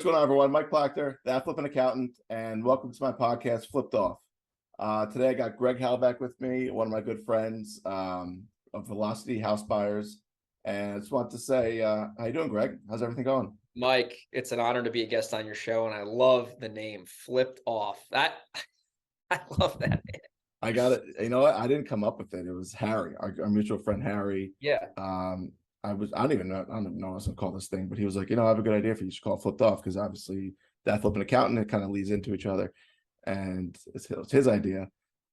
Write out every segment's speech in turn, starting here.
What's going on, everyone? Mike Proctor, that flipping accountant, and welcome to my podcast, Flipped Off. Today I got Greg Helbeck with me, one of my good friends of Velocity House Buyers. And I just want to say, how you doing, Greg? How's everything going? Mike, it's an honor to be a guest on your show, and I love the name Flipped Off. I love that. I got it. You know what? I didn't come up with it. It was Harry, our mutual friend Harry. Yeah. I don't even know what I was gonna call this thing, but he was like, I have a good idea for you. You should call it Flipped Off, because obviously that flipping accountant, it kind of leads into each other, and it's his idea.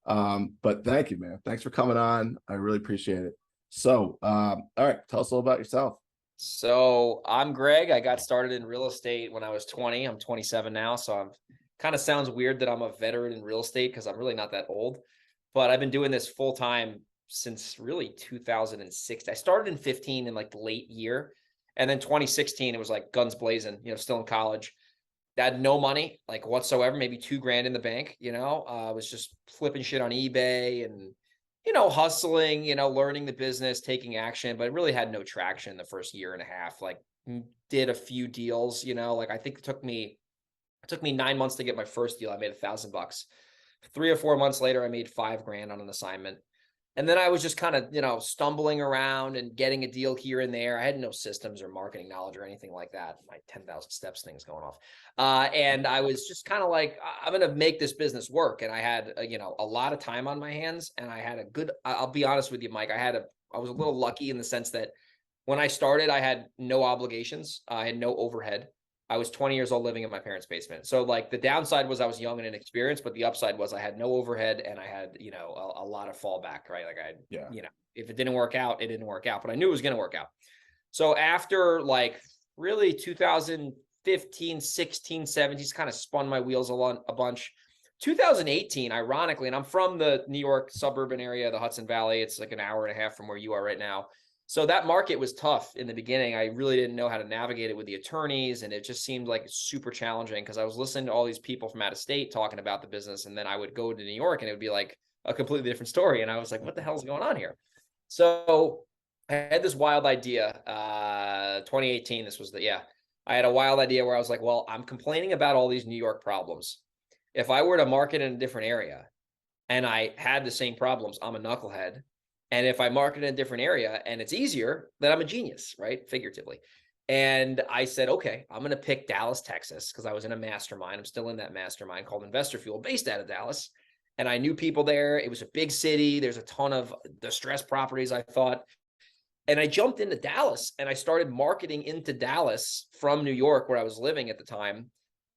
But thank you, man. Thanks for coming on. I really appreciate it. So, all right, tell us a little about yourself. So I'm Greg. I got started in real estate when I was 20. I'm 27 now, so I'm kind of sounds weird that I'm a veteran in real estate because I'm really not that old. But I've been doing this full time since really 2006. I started in 15 in like the late year. And then 2016, it was like guns blazing, still in college. I had no money, like whatsoever, maybe $2,000 in the bank, I was just flipping shit on eBay and, hustling, learning the business, taking action, but it really had no traction the first year and a half. Like did a few deals, I think it took me 9 months to get my first deal. I made $1,000. 3 or 4 months later, I made $5,000 on an assignment. And then I was just kind of, stumbling around and getting a deal here and there. I had no systems or marketing knowledge or anything like that. My 10,000 steps thing's going off. And I was just kind of like, I'm going to make this business work. And I had, a lot of time on my hands, and I had I'll be honest with you, Mike, I was a little lucky in the sense that when I started, I had no obligations. I had no overhead. I was 20 years old living in my parents' basement. So like the downside was I was young and inexperienced, but the upside was I had no overhead and I had, a lot of fallback, right? Like if it didn't work out, it didn't work out, but I knew it was going to work out. So after like really 2015, 16, 17, kind of spun my wheels a bunch. 2018, ironically, and I'm from the New York suburban area, the Hudson Valley. It's like an hour and a half from where you are right now. So that market was tough in the beginning. I really didn't know how to navigate it with the attorneys, and it just seemed like super challenging because I was listening to all these people from out of state talking about the business, and then I would go to New York and it would be like a completely different story. And I was like, what the hell is going on here? So I had this wild idea, 2018, I had a wild idea where I was like, well, I'm complaining about all these New York problems. If I were to market in a different area and I had the same problems, I'm a knucklehead. And if I market in a different area and it's easier, then I'm a genius, right? Figuratively. And I said, okay, I'm going to pick Dallas, Texas, because I was in a mastermind. I'm still in that mastermind called Investor Fuel, based out of Dallas. And I knew people there. It was a big city. There's a ton of distressed properties, I thought. And I jumped into Dallas and I started marketing into Dallas from New York, where I was living at the time.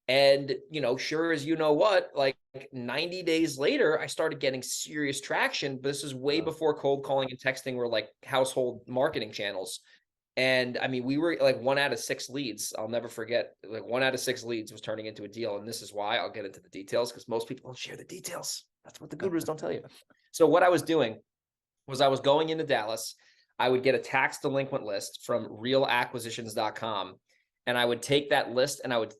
And, sure as you know what, like 90 days later, I started getting serious traction. But this is way before cold calling and texting were like household marketing channels. And I mean, we were like 1 out of 6 leads. I'll never forget, like 1 out of 6 leads was turning into a deal. And this is why I'll get into the details, because most people don't share the details. That's what the gurus don't tell you. So what I was doing was I was going into Dallas. I would get a tax delinquent list from realacquisitions.com. And I would take that list and I would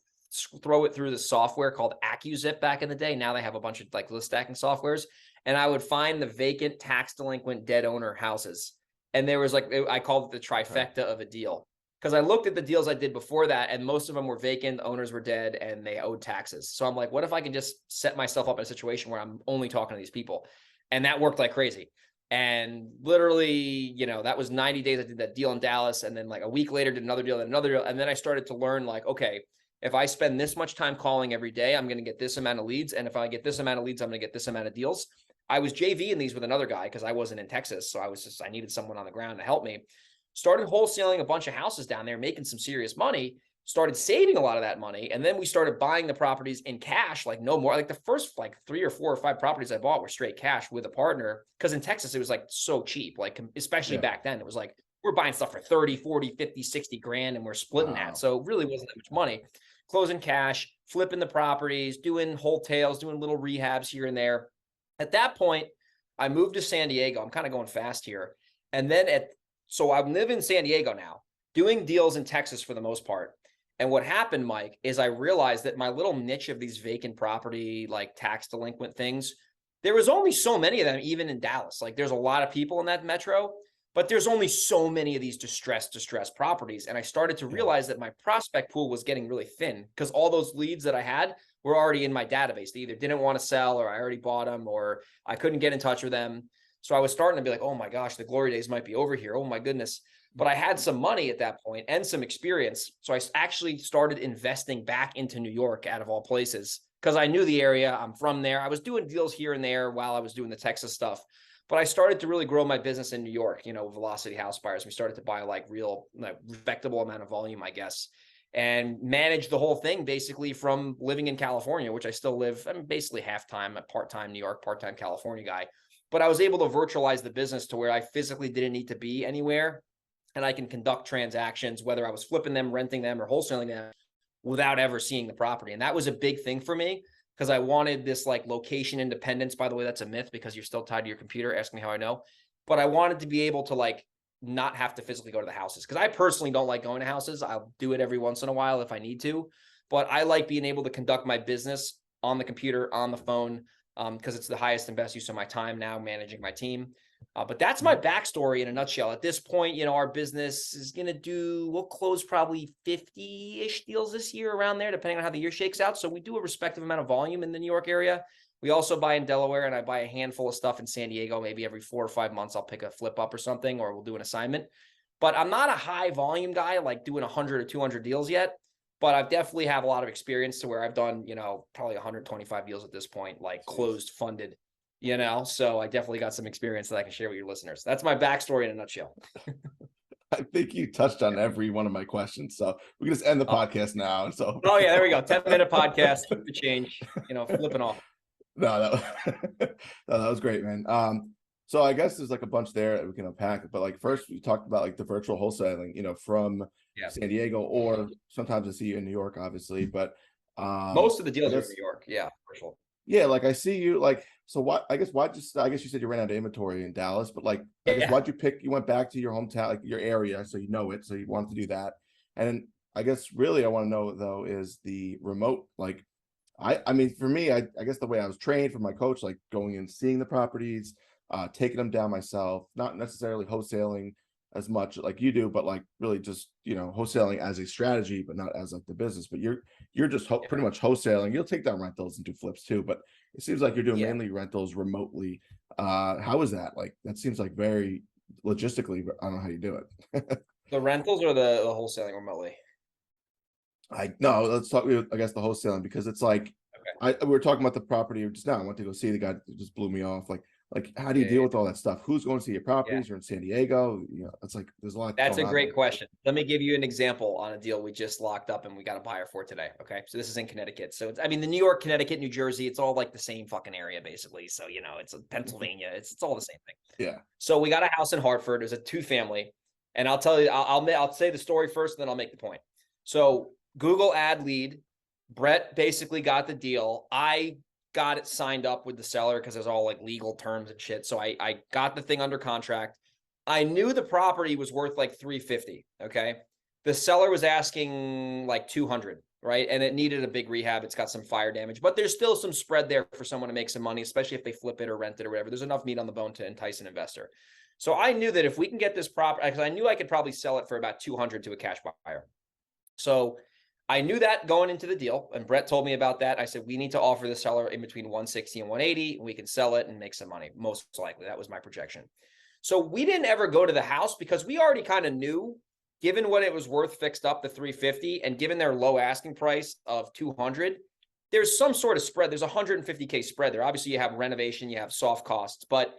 throw it through the software called AccuZip back in the day. Now they have a bunch of like list stacking softwares, and I would find the vacant, tax delinquent, dead owner houses. And there was like, I called it the trifecta of a deal, because I looked at the deals I did before that, and most of them were vacant, the owners were dead, and they owed taxes. So I'm like, what if I can just set myself up in a situation where I'm only talking to these people? And that worked like crazy. And literally, that was 90 days. I did that deal in Dallas, and then like a week later did another deal, and another deal. And then I started to learn like, okay, if I spend this much time calling every day, I'm going to get this amount of leads. And if I get this amount of leads, I'm going to get this amount of deals. I was JVing these with another guy because I wasn't in Texas. So I needed someone on the ground to help me. Started wholesaling a bunch of houses down there, making some serious money, started saving a lot of that money. And then we started buying the properties in cash, like no more. Like the first like 3 or 4 or 5 properties I bought were straight cash with a partner. Because in Texas, it was like so cheap, like especially back then, it was like, we're buying stuff for 30, 40, 50, 60 grand, and we're splitting that. So it really wasn't that much money. Closing cash, flipping the properties, doing wholesales, doing little rehabs here and there. At that point, I moved to San Diego. I'm kind of going fast here. And then so I live in San Diego now, doing deals in Texas for the most part. And what happened, Mike, is I realized that my little niche of these vacant property, like tax delinquent things, there was only so many of them, even in Dallas. Like there's a lot of people in that metro, but there's only so many of these distressed properties. And I started to Yeah. realize that my prospect pool was getting really thin because all those leads that I had were already in my database. They either didn't want to sell, or I already bought them, or I couldn't get in touch with them. So I was starting to be like, oh my gosh, the glory days might be over here. Oh my goodness. But I had some money at that point and some experience. So I actually started investing back into New York, out of all places, because I knew the area. I'm from there. I was doing deals here and there while I was doing the Texas stuff. But I started to really grow my business in New York, Velocity House Buyers. We started to buy like real, like, respectable amount of volume, I guess, and manage the whole thing basically from living in California, which I still live. I'm basically half-time, a part-time New York, part-time California guy. But I was able to virtualize the business to where I physically didn't need to be anywhere. And I can conduct transactions, whether I was flipping them, renting them, or wholesaling them, without ever seeing the property. And that was a big thing for me, because I wanted this like location independence. By the way, that's a myth because you're still tied to your computer. Ask me how I know. But I wanted to be able to like not have to physically go to the houses, because I personally don't like going to houses. I'll do it every once in a while if I need to, but I like being able to conduct my business on the computer, on the phone, because it's the highest and best use of my time now, managing my team. But that's my backstory in a nutshell. At this point, our business is going to we'll close probably 50-ish deals this year, around there, depending on how the year shakes out. So we do a respective amount of volume in the New York area. We also buy in Delaware, and I buy a handful of stuff in San Diego. Maybe every 4 or 5 months, I'll pick a flip up or something, or we'll do an assignment. But I'm not a high volume guy, like doing 100 or 200 deals yet. But I've definitely have a lot of experience to where I've done, probably 125 deals at this point, like closed, funded. So I definitely got some experience that I can share with your listeners. That's my backstory in a nutshell. I think you touched on every one of my questions, so we can just end the podcast now. So, oh yeah, there we go. 10-minute podcast. Keep the change. Flipping off. No, no, that was great, man. So I guess there's like a bunch there that we can unpack. But like first, we talked about like the virtual wholesaling, from San Diego, or sometimes I see you in New York, obviously. But most of the deals are in New York. Yeah, virtual. Yeah, like I see you like. So what? I guess you said you ran out of inventory in Dallas, but like I guess why'd you pick? You went back to your hometown, like your area, so you know it, so you wanted to do that. And then I guess really I want to know though is the remote. Like I mean for me, I guess the way I was trained from my coach, like going and seeing the properties, taking them down myself, not necessarily wholesaling as much like you do, but like really just wholesaling as a strategy, but not as like the business. But you're just pretty much wholesaling. You'll take down rentals and do flips too, but it seems like you're doing mainly rentals remotely. How is that? Like that seems like very logistically, but I don't know how you do it. The rentals or the wholesaling remotely? No, let's talk. I guess the wholesaling, because it's like we were talking about the property just now. I went to go see the guy that just blew me off. Like how do you deal with all that stuff? Who's going to see your properties? You're in San Diego. It's like there's a lot. That's a great question. Let me give you an example on a deal we just locked up and we got a buyer for today. Okay, so this is in Connecticut. So the New York, Connecticut, New Jersey, it's all like the same fucking area basically. So it's Pennsylvania. It's all the same thing. Yeah. So we got a house in Hartford. It was a 2-family, and I'll tell you, I'll say the story first, and then I'll make the point. So Google ad lead, Brett basically got the deal. I got it signed up with the seller because there's all like legal terms and shit. So I got the thing under contract. I knew the property was worth like $350. Okay. The seller was asking like $200, right? And it needed a big rehab. It's got some fire damage, but there's still some spread there for someone to make some money, especially if they flip it or rent it or whatever. There's enough meat on the bone to entice an investor. So I knew that if we can get this property, because I knew I could probably sell it for about $200 to a cash buyer. So I knew that going into the deal, and Brett told me about that. I said, we need to offer the seller in between 160 and 180. We can sell it and make some money. Most likely. That was my projection. So we didn't ever go to the house because we already kind of knew, given what it was worth fixed up, the 350, and given their low asking price of 200, there's some sort of spread. There's a 150K spread there. Obviously you have renovation, you have soft costs, but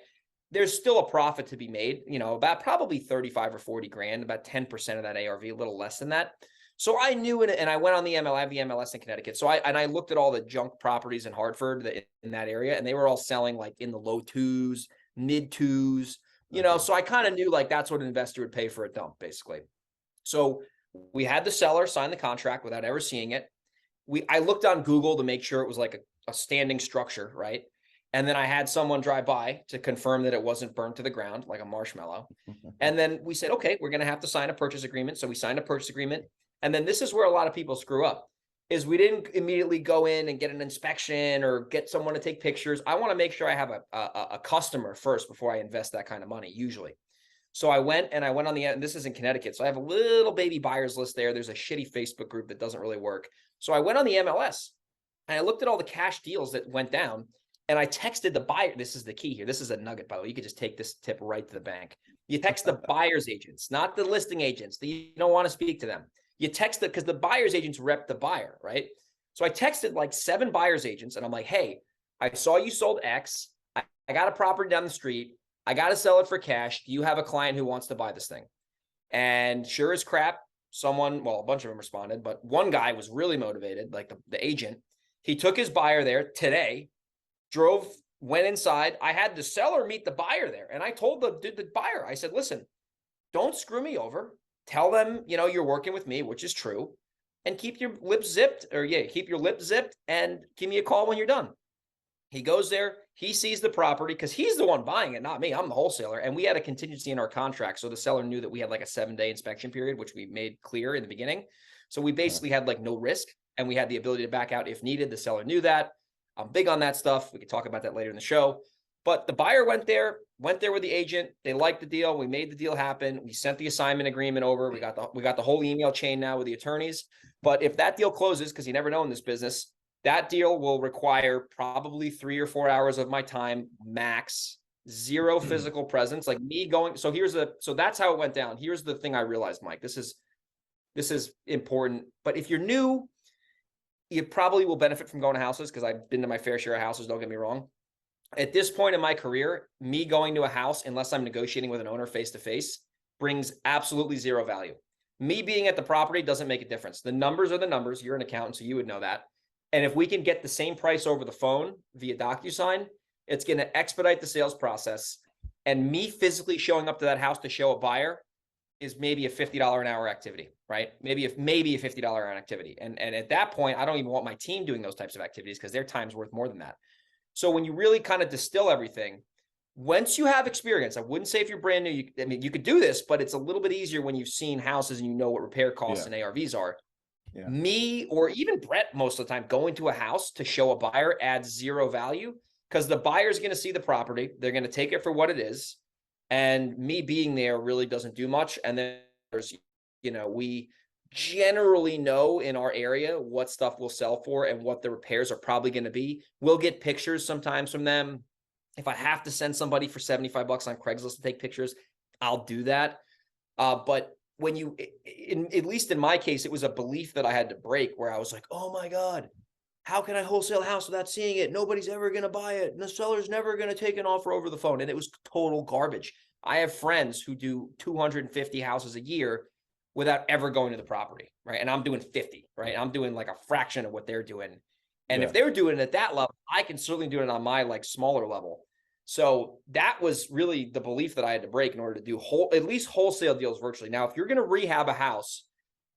there's still a profit to be made, about probably 35 or 40 grand, about 10% of that ARV, a little less than that. So I knew it, and I went on the MLS. I have the MLS in Connecticut. So I looked at all the junk properties in Hartford in that area, and they were all selling like in the low 2s, mid 2s, so I kind of knew like that's what an investor would pay for a dump, basically. So we had the seller sign the contract without ever seeing it. I looked on Google to make sure it was like a standing structure, right? And then I had someone drive by to confirm that it wasn't burnt to the ground like a marshmallow. And then we said, okay, we're going to have to sign a purchase agreement. So we signed a purchase agreement. And then this is where a lot of people screw up, is we didn't immediately go in and get an inspection or get someone to take pictures. I want to make sure I have a customer first before I invest that kind of money, usually. So I went on and this is in Connecticut. So I have a little baby buyers list there. There's a shitty Facebook group that doesn't really work. So I went on the MLS and I looked at all the cash deals that went down and I texted the buyer. This is the key here. This is a nugget, by the way. You could just take this tip right to the bank. You text the buyer's agents, not the listing agents. You don't want to speak to them. You text it because the buyer's agents rep the buyer, right? So I texted like 7 buyer's agents and I'm like, hey, I saw you sold X. I got a property down the street. I got to sell it for cash. Do you have a client who wants to buy this thing? And sure as crap, a bunch of them responded, but one guy was really motivated, like the agent. He took his buyer there today, went inside. I had the seller meet the buyer there. And I told the buyer, I said, listen, don't screw me over. Tell them, you're working with me, which is true. And keep your lips zipped and give me a call when you're done. He goes there, he sees the property because he's the one buying it, not me. I'm the wholesaler. And we had a contingency in our contract. So the seller knew that we had like a 7-day inspection period, which we made clear in the beginning. So we basically had like no risk and we had the ability to back out if needed. The seller knew that. I'm big on that stuff. We could talk about that later in the show. But the buyer went there with the agent. They liked the deal. We made the deal happen. We sent the assignment agreement over. We got the whole email chain now with the attorneys. But if that deal closes, because you never know in this business, that deal will require probably 3 or 4 hours of my time max, 0 physical presence, like me going. So that's how it went down. Here's the thing I realized, Mike, this is important, but if you're new, you probably will benefit from going to houses because I've been to my fair share of houses. Don't get me wrong. At this point in my career, me going to a house, unless I'm negotiating with an owner face-to-face, brings absolutely 0 value. Me being at the property doesn't make a difference. The numbers are the numbers. You're an accountant, so you would know that. And if we can get the same price over the phone via DocuSign, it's going to expedite the sales process. And me physically showing up to that house to show a buyer is maybe a $50 an hour activity, right? Maybe a $50 an hour activity. And at that point, I don't even want my team doing those types of activities because their time's worth more than that. So when you really kind of distill everything, once you have experience, I wouldn't say if you're brand new, you could do this, but it's a little bit easier when you've seen houses and you know what repair costs and ARVs are. Yeah. Me or even Brett, most of the time, going to a house to show a buyer adds 0 value because the buyer's going to see the property. They're going to take it for what it is. And me being there really doesn't do much. And then there's, we generally know in our area what stuff will sell for and what the repairs are probably going to be. We'll get pictures sometimes from them. If I have to send somebody for $75 on Craigslist to take pictures, I'll do that. But when at least in my case, it was a belief that I had to break where I was like, oh my God, how can I wholesale a house without seeing it? Nobody's ever going to buy it. And the seller's never going to take an offer over the phone. And it was total garbage. I have friends who do 250 houses a year without ever going to the property, right? And I'm doing 50, right? I'm doing like a fraction of what they're doing. And if they're doing it at that level, I can certainly do it on my like smaller level. So that was really the belief that I had to break in order to do at least wholesale deals virtually. Now, if you're going to rehab a house,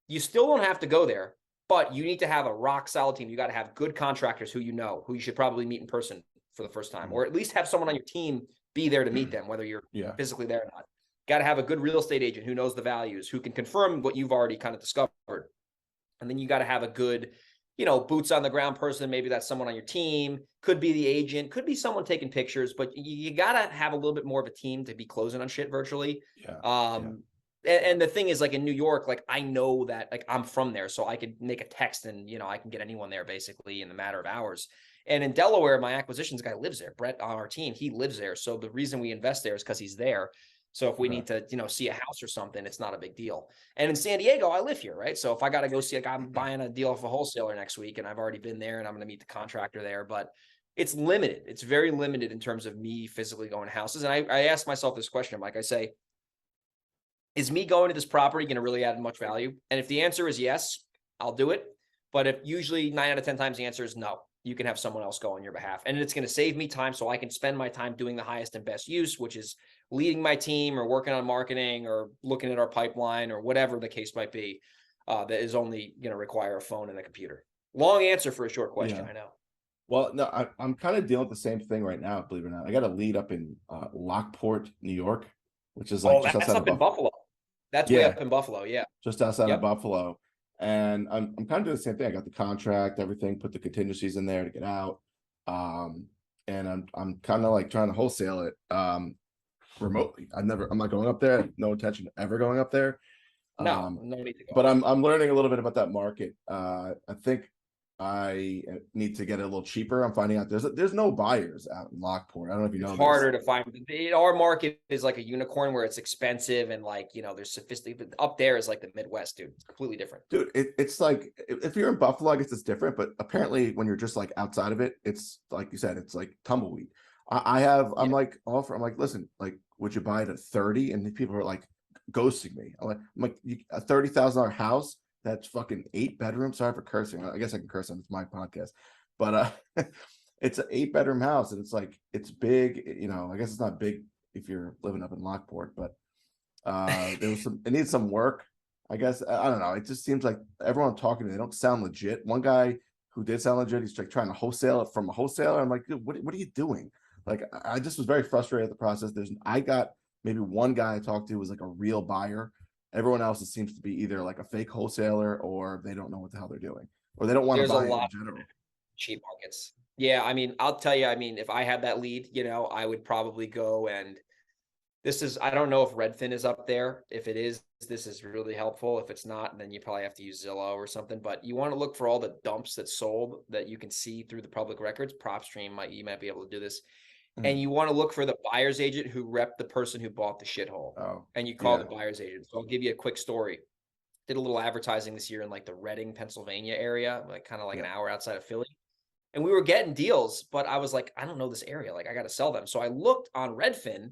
you still don't have to go there, but you need to have a rock solid team. You got to have good contractors who you should probably meet in person for the first time, or at least have someone on your team be there to meet them, whether you're physically there or not. Got to have a good real estate agent who knows the values, who can confirm what you've already kind of discovered. And then you got to have a good, boots on the ground person. Maybe that's someone on your team, could be the agent, could be someone taking pictures, but you got to have a little bit more of a team to be closing on shit virtually. And the thing is, like in New York, like I know that like I'm from there, so I could make a text and, I can get anyone there basically in a matter of hours. And in Delaware, my acquisitions guy lives there. Brett on our team, he lives there. So the reason we invest there is because he's there. So if we need to, see a house or something, it's not a big deal. And in San Diego, I live here, right? So if I got to go see, like I'm buying a deal off a wholesaler next week and I've already been there and I'm going to meet the contractor there, but it's limited. It's very limited in terms of me physically going to houses. And I asked myself this question, Mike, I say, is me going to this property going to really add much value? And if the answer is yes, I'll do it. But if usually 9 out of 10 times the answer is no, you can have someone else go on your behalf. And it's going to save me time so I can spend my time doing the highest and best use, which is leading my team or working on marketing or looking at our pipeline or whatever the case might be, that is only going to require a phone and a computer. Long answer for a short question, I know. Well, no, I'm kind of dealing with the same thing right now, believe it or not. I got a lead up in Lockport, New York, which is like just outside up in Buffalo. That's way up in Buffalo, just outside of Buffalo. And I'm kind of doing the same thing. I got the contract, everything, put the contingencies in there to get out. And I'm kind of like trying to wholesale it. remotely. I'm not going up there. I have no intention of ever going up there. No, no need to go But up I'm learning a little bit about that market. I think I need to get it a little cheaper. I'm finding out there's no buyers out in Lockport. I don't know if you It's know harder this. to find. Our market is like a unicorn where it's expensive and like, there's sophisticated. Up there is like the Midwest, dude. It's completely different. Dude, it's like if you're in Buffalo, I guess it's different. But apparently, when you're just like outside of it, it's like you said, it's like tumbleweed. I'm Yeah. like I'm like, listen, like, would you buy it at 30? And the people are like ghosting me. A $30,000 house that's fucking 8 bedrooms. Sorry for cursing. I guess I can curse on it's my podcast, but it's an 8 bedroom house and it's like it's big. I guess it's not big if you're living up in Lockport, but it needs some work. I guess I don't know. It just seems like everyone I'm talking to, they don't sound legit. One guy who did sound legit, he's like trying to wholesale it from a wholesaler. I'm like, dude, what are you doing? Like, I just was very frustrated at the process. I got maybe one guy I talked to was like a real buyer. Everyone else, it seems to be either like a fake wholesaler or they don't know what the hell they're doing, or they don't want to There's a buy it lot in general. of cheap markets. Yeah. I mean, I'll tell you, if I had that lead, I would probably go and I don't know if Redfin is up there. If it is, this is really helpful. If it's not, then you probably have to use Zillow or something, but you want to look for all the dumps that sold that you can see through the public records. PropStream you might be able to do this. And you want to look for the buyer's agent who repped the person who bought the shithole. Oh, And you call yeah. the buyer's agent. So I'll give you a quick story. Did a little advertising this year in like the Reading, Pennsylvania area, like kind of like an hour outside of Philly. And we were getting deals, but I was like, I don't know this area. Like, I got to sell them. So I looked on Redfin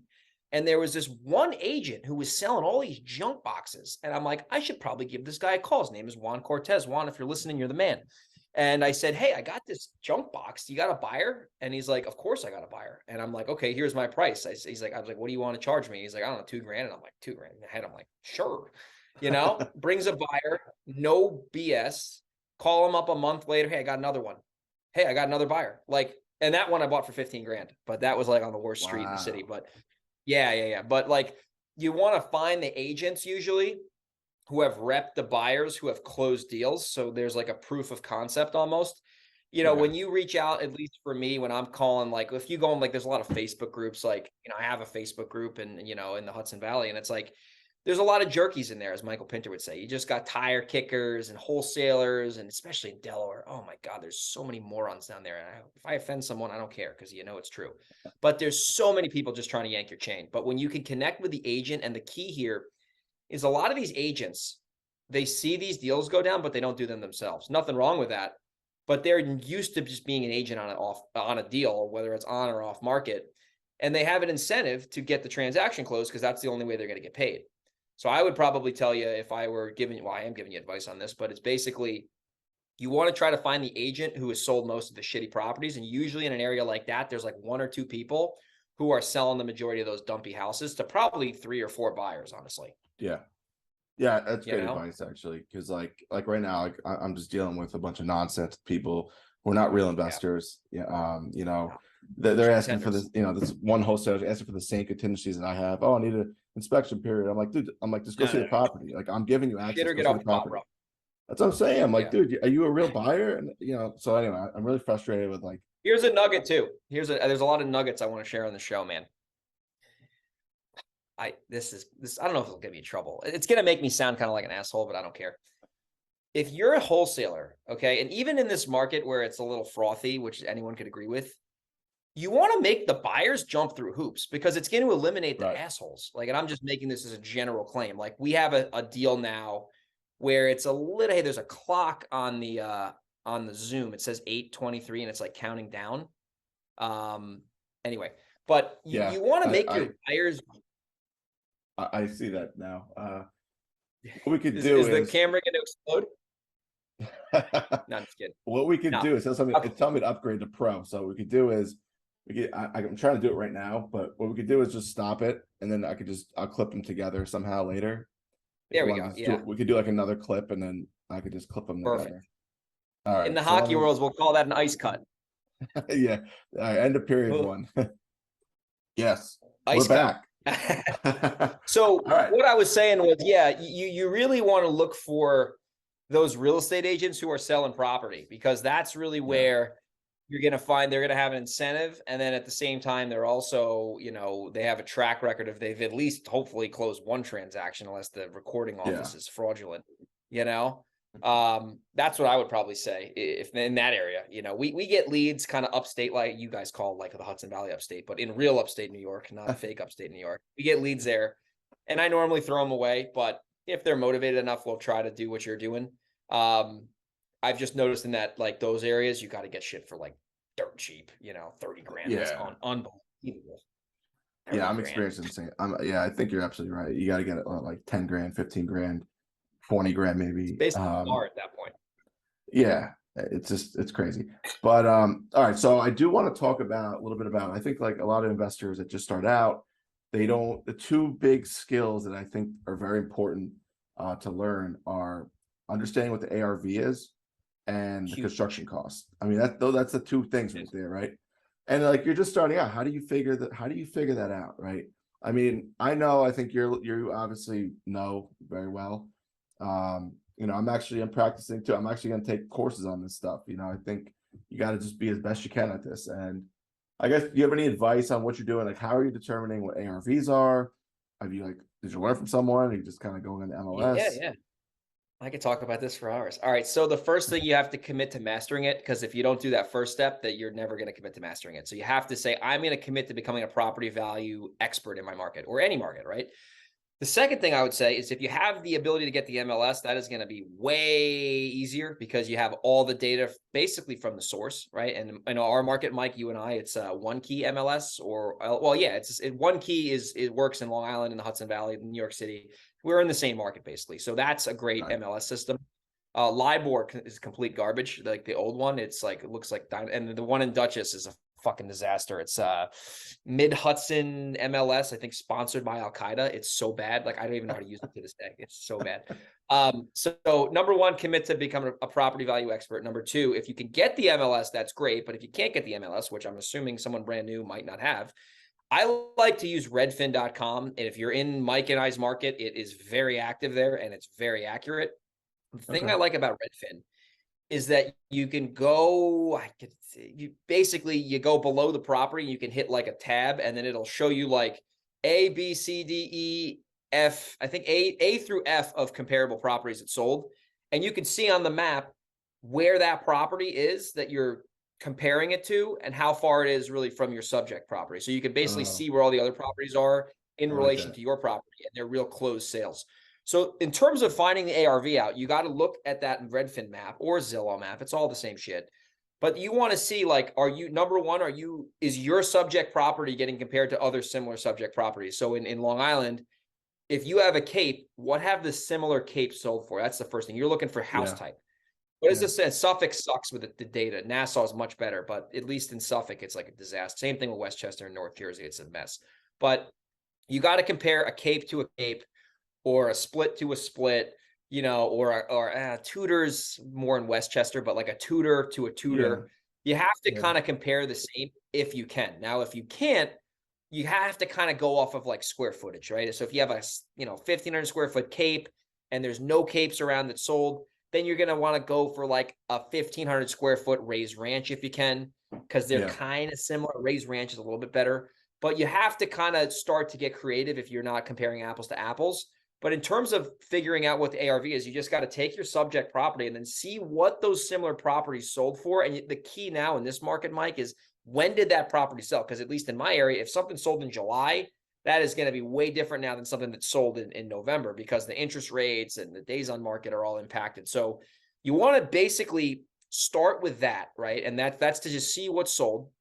and there was this one agent who was selling all these junk boxes. And I'm like, I should probably give this guy a call. His name is Juan Cortez. Juan, if you're listening, you're the man. And I said, hey, I got this junk box. You got a buyer? And he's like, of course I got a buyer. And I'm like, okay, here's my price. I was like, what do you want to charge me? He's like, I don't know, $2,000. And I'm like, $2,000 in my head. I'm like, sure. Brings a buyer, no BS. Call him up a month later. Hey, I got another one. Hey, I got another buyer. And that one I bought for $15,000, but that was like on the worst street in the city. But yeah. But like, you want to find the agents usually who have repped the buyers who have closed deals. So there's like a proof of concept almost. When you reach out, at least for me, when I'm calling, like if you go on, like there's a lot of Facebook groups, like, I have a Facebook group and, in the Hudson Valley, and it's like, there's a lot of jerkies in there, as Michael Pinter would say. You just got tire kickers and wholesalers, and especially in Delaware. Oh my God, there's so many morons down there. And if I offend someone, I don't care because it's true. But there's so many people just trying to yank your chain. But when you can connect with the agent, and the key here is a lot of these agents, they see these deals go down, but they don't do them themselves. Nothing wrong with that. But they're used to just being an agent on a deal, whether it's on or off market. And they have an incentive to get the transaction closed because that's the only way they're going to get paid. So I would probably tell you, if I were giving, I am giving you advice on this, but it's basically, you want to try to find the agent who has sold most of the shitty properties. And usually in an area like that, there's like one or two people who are selling the majority of those dumpy houses to probably 3 or 4 buyers, honestly. Yeah. Yeah, that's great advice actually, because like right now, like I'm just dealing with a bunch of nonsense people who are not real investors. Yeah, they're asking for this. This one wholesaler asking for the same contingencies that I have. Oh, I need an inspection period. I'm like, dude, just go see the property. Like, I'm giving you access. Get Go see off the property. bro. That's what I'm saying. I'm like, dude, are you a real buyer? And so anyway, I'm really frustrated with like. Here's a nugget too. There's a lot of nuggets I want to share on the show, man. This I don't know if it'll give you trouble. It's going to make me sound kind of like an asshole, but I don't care. If you're a wholesaler, okay, and even in this market where it's a little frothy, which anyone could agree with, you want to make the buyers jump through hoops because it's going to eliminate the assholes. Like, and I'm just making this as a general claim. Like, we have a deal now where it's a little, hey, there's a clock on the Zoom. It says 8:23 and it's like counting down. Anyway, but you want to make your buyers. I see that now. What we could do is the camera going to explode? No, I'm just kidding. What we could do is tell me to upgrade to pro. So what we could do is I'm trying to do it right now, but what we could do is just stop it, and then I'll clip them together somehow later. There we go. Yeah, we could do like another clip, and then I could just clip them together. All right. In the hockey world, we'll call that an ice cut. Yeah. All right. End of period 1. Yes. Ice We're back. So what I was saying was, you really want to look for those real estate agents who are selling property, because that's really where you're going to find they're going to have an incentive. And then at the same time, they're also, they have a track record of they've at least hopefully closed one transaction unless the recording office is fraudulent, that's what I would probably say if in that area. We get leads kind of upstate, like you guys call like the Hudson Valley upstate, but in real upstate New York, not fake upstate New York. We get leads there, and I normally throw them away, but if they're motivated enough, we'll try to do what you're doing. I've just noticed in that, like those areas, you got to get shit for like dirt cheap, 30 grand. That's unbelievable. Yeah, I'm experiencing the same. I think you're absolutely right. You got to get it like 10 grand, 15 grand, 20 grand, maybe. Basically, at that point. Yeah, it's crazy. But all right, so I do want to talk about a little bit about, I think like a lot of investors that just start out, the two big skills that I think are very important to learn are understanding what the ARV is and the construction cost. I mean, that's the two things right there, right? And like you're just starting out, how do you figure that out, right? I mean, I think you obviously know very well. I'm practicing too. I'm actually going to take courses on this stuff. I think you got to just be as best you can at this. And I guess, do you have any advice on what you're doing? Like, how are you determining what ARVs are? Did you learn from someone? Or are you just kind of going on the MLS? Yeah. I could talk about this for hours. All right. So the first thing, you have to commit to mastering it, because if you don't do that first step, that you're never going to commit to mastering it. So you have to say, I'm going to commit to becoming a property value expert in my market or any market, right? The second thing I would say is if you have the ability to get the MLS, that is going to be way easier because you have all the data basically from the source, right? And I know our market, Mike, you and I, it's one key MLS one key it works in Long Island, in the Hudson Valley, in New York City. We're in the same market basically. So that's a great MLS system. LIBOR is complete garbage. Like the old one, it looks like, and the one in Dutchess is a fucking disaster. It's Mid Hudson MLS, I think, sponsored by Al Qaeda. It's so bad. Like, I don't even know how to use it to this day. It's so bad. So number one, commit to become a property value expert. Number two, if you can get the MLS, that's great. But if you can't get the MLS, which I'm assuming someone brand new might not have, I like to use redfin.com. And if you're in Mike and I's market, it is very active there and it's very accurate. The thing I like about Redfin is that you can go, you go below the property, you can hit like a tab, and then it'll show you like A, B, C, D, E, F, I think A through F of comparable properties that sold. And you can see on the map where that property is that you're comparing it to and how far it is really from your subject property. So you can basically see where all the other properties are in relation to your property, and they're real closed sales. So in terms of finding the ARV out, you got to look at that Redfin map or Zillow map. It's all the same shit. But you want to see, like, number one, is your subject property getting compared to other similar subject properties? So in Long Island, if you have a Cape, what have the similar Capes sold for? That's the first thing. You're looking for house type. What does this say? Suffolk sucks with the data. Nassau is much better, but at least in Suffolk, it's like a disaster. Same thing with Westchester and North Jersey. It's a mess. But you got to compare a Cape to a Cape, or a split to a split, or Tudor's more in Westchester, but like a Tudor to a Tudor. You have to kind of compare the same if you can. Now, if you can't, you have to kind of go off of like square footage, right? So if you have a 1,500 square foot Cape and there's no Capes around that sold, then you're going to want to go for like a 1,500 square foot raised ranch if you can, because they're kind of similar. Raised ranch is a little bit better, but you have to kind of start to get creative if you're not comparing apples to apples. But in terms of figuring out what the ARV is, you just got to take your subject property and then see what those similar properties sold for. And the key now in this market, Mike, is when did that property sell? Because at least in my area, if something sold in July, that is going to be way different now than something that sold in November, because the interest rates and the days on market are all impacted. So you want to basically start with that, right? And that's to just see what's sold.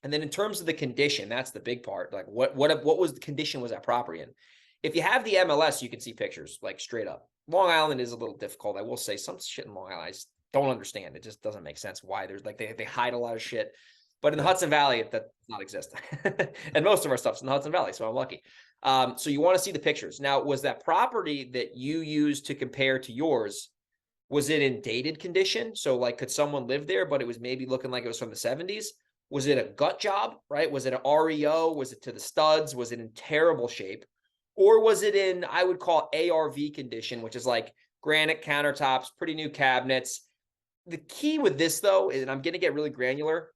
And then in terms of the condition, that's the big part. Like what was the condition was that property in? If you have the MLS, you can see pictures like straight up. Long Island is a little difficult. I will say some shit in Long Island I just don't understand. It just doesn't make sense why there's like they hide a lot of shit. But in the Hudson Valley, that does not exist. And most of our stuff's in the Hudson Valley, so I'm lucky. So you want to see the pictures. Now, was that property that you used to compare to yours, was it in dated condition? So like, could someone live there, but it was maybe looking like it was from the 70s? Was it a gut job, right? Was it an REO? Was it to the studs? Was it in terrible shape? Or was it in, I would call ARV condition, which is like granite countertops, pretty new cabinets. The key with this though, is, and I'm going to get really granular,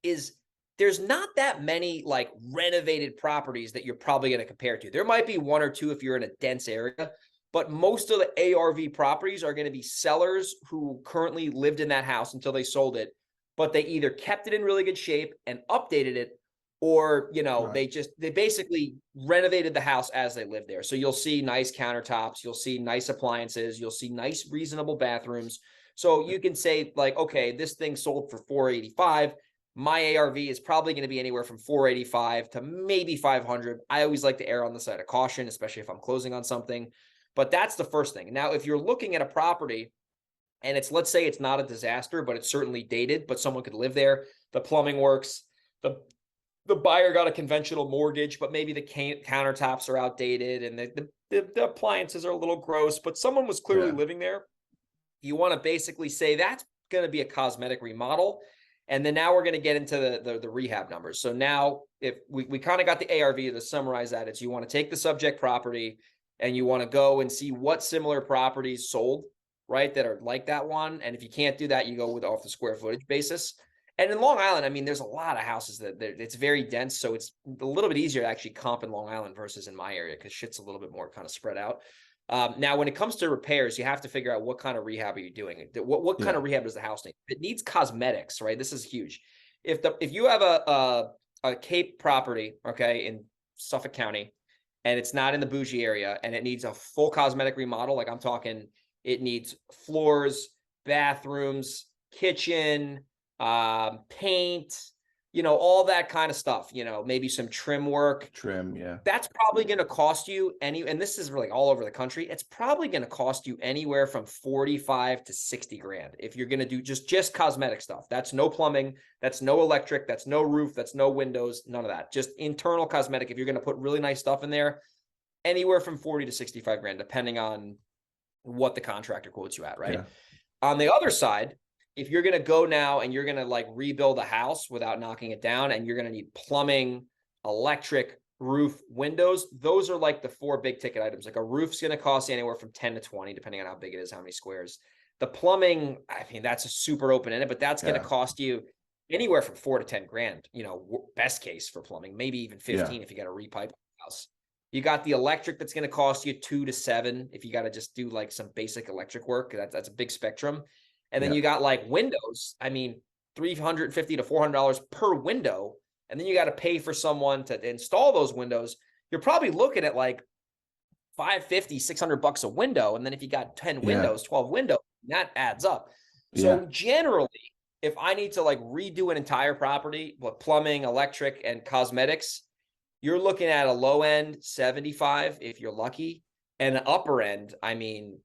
is there's not that many like renovated properties that you're probably going to compare to. There might be one or two if you're in a dense area, but most of the ARV properties are going to be sellers who currently lived in that house until they sold it, but they either kept it in really good shape and updated it, or, you know, Right. they basically renovated the house as they lived there. So you'll see nice countertops, you'll see nice appliances, you'll see nice, reasonable bathrooms. So you can say like, okay, this thing sold for 485. My ARV is probably going to be anywhere from 485 to maybe 500. I always like to err on the side of caution, especially if I'm closing on something. But that's the first thing. Now, if you're looking at a property and it's, let's say it's not a disaster, but it's certainly dated, but someone could live there, the plumbing works, the buyer got a conventional mortgage, but maybe the countertops are outdated and the appliances are a little gross, but someone was clearly Yeah. living there. You want to basically say that's going to be a cosmetic remodel. And then now we're going to get into the rehab numbers. So now if we kind of got the ARV, to summarize that, it's you want to take the subject property and you want to go and see what similar properties sold, right, that are like that one. And if you can't do that, you go with off the square footage basis. And in Long Island, I mean, there's a lot of houses that it's very dense. So it's a little bit easier to actually comp in Long Island versus in my area because shit's a little bit more kind of spread out. Now, when it comes to repairs, you have to figure out what kind of rehab are you doing? What kind of rehab does the house need? If it needs cosmetics, right? This is huge. If you have a Cape property, okay, in Suffolk County, and it's not in the bougie area, and it needs a full cosmetic remodel, like I'm talking, it needs floors, bathrooms, kitchen, paint, you know, all that kind of stuff, you know, maybe some trim work. Trim, yeah. That's probably going to cost you and this is really all over the country. It's probably going to cost you anywhere from 45 to 60 grand. If you're going to do just cosmetic stuff, that's no plumbing, that's no electric, that's no roof, that's no windows, none of that. Just internal cosmetic. If you're going to put really nice stuff in there, anywhere from 40 to 65 grand, depending on what the contractor quotes you at, right? Yeah. On the other side, if you're going to go now and you're going to like rebuild a house without knocking it down, and you're going to need plumbing, electric, roof, windows, those are like the 4 big ticket items. Like a roof's going to cost you anywhere from 10 to 20, depending on how big it is, how many squares. The plumbing, I mean, that's a super open ended, but that's going to cost you anywhere from 4 to 10 grand, you know, best case for plumbing, maybe even 15 if you got to repipe the house. You got the electric that's going to cost you 2 to 7 if you got to just do like some basic electric work. That's a big spectrum. And then you got like windows. I mean, $350 to $400 per window. And then you got to pay for someone to install those windows. You're probably looking at like $550, $600 a window. And then if you got 10 windows, 12 windows, that adds up. So generally, if I need to like redo an entire property with plumbing, electric, and cosmetics, you're looking at a low end 75 if you're lucky, and an upper end, I mean,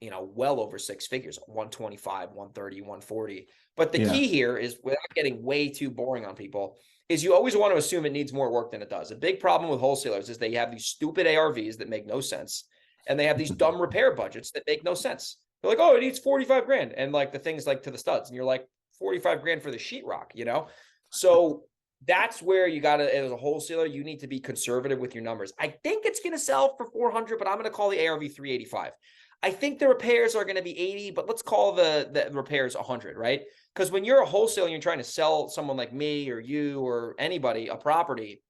you know, well over 6 figures, 125, 130, 140. But the key here is, without getting way too boring on people, is you always want to assume it needs more work than it does. A big problem with wholesalers is they have these stupid ARVs that make no sense, and they have these dumb repair budgets that make no sense. They're like, oh, it needs 45 grand. And like the things like to the studs, and you're like, 45 grand for the sheetrock, you know? So that's where you got to, as a wholesaler, you need to be conservative with your numbers. I think it's going to sell for 400, but I'm going to call the ARV 385. I think the repairs are going to be 80, but let's call the repairs 100, right? Because when you're a wholesaler, you're trying to sell someone like me or you or anybody a property.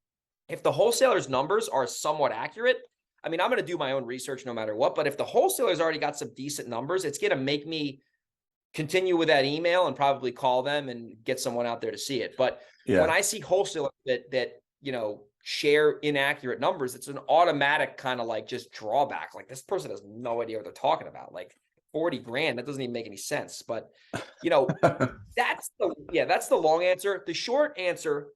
If the wholesaler's numbers are somewhat accurate, I mean, I'm going to do my own research no matter what, but if the wholesaler's already got some decent numbers, it's going to make me continue with that email and probably call them and get someone out there to see it. But when I see wholesalers that, you know, share inaccurate numbers, it's an automatic kind of like just drawback. Like, this person has no idea what they're talking about. Like 40 grand, that doesn't even make any sense. But, you know, that's the long answer. The short answer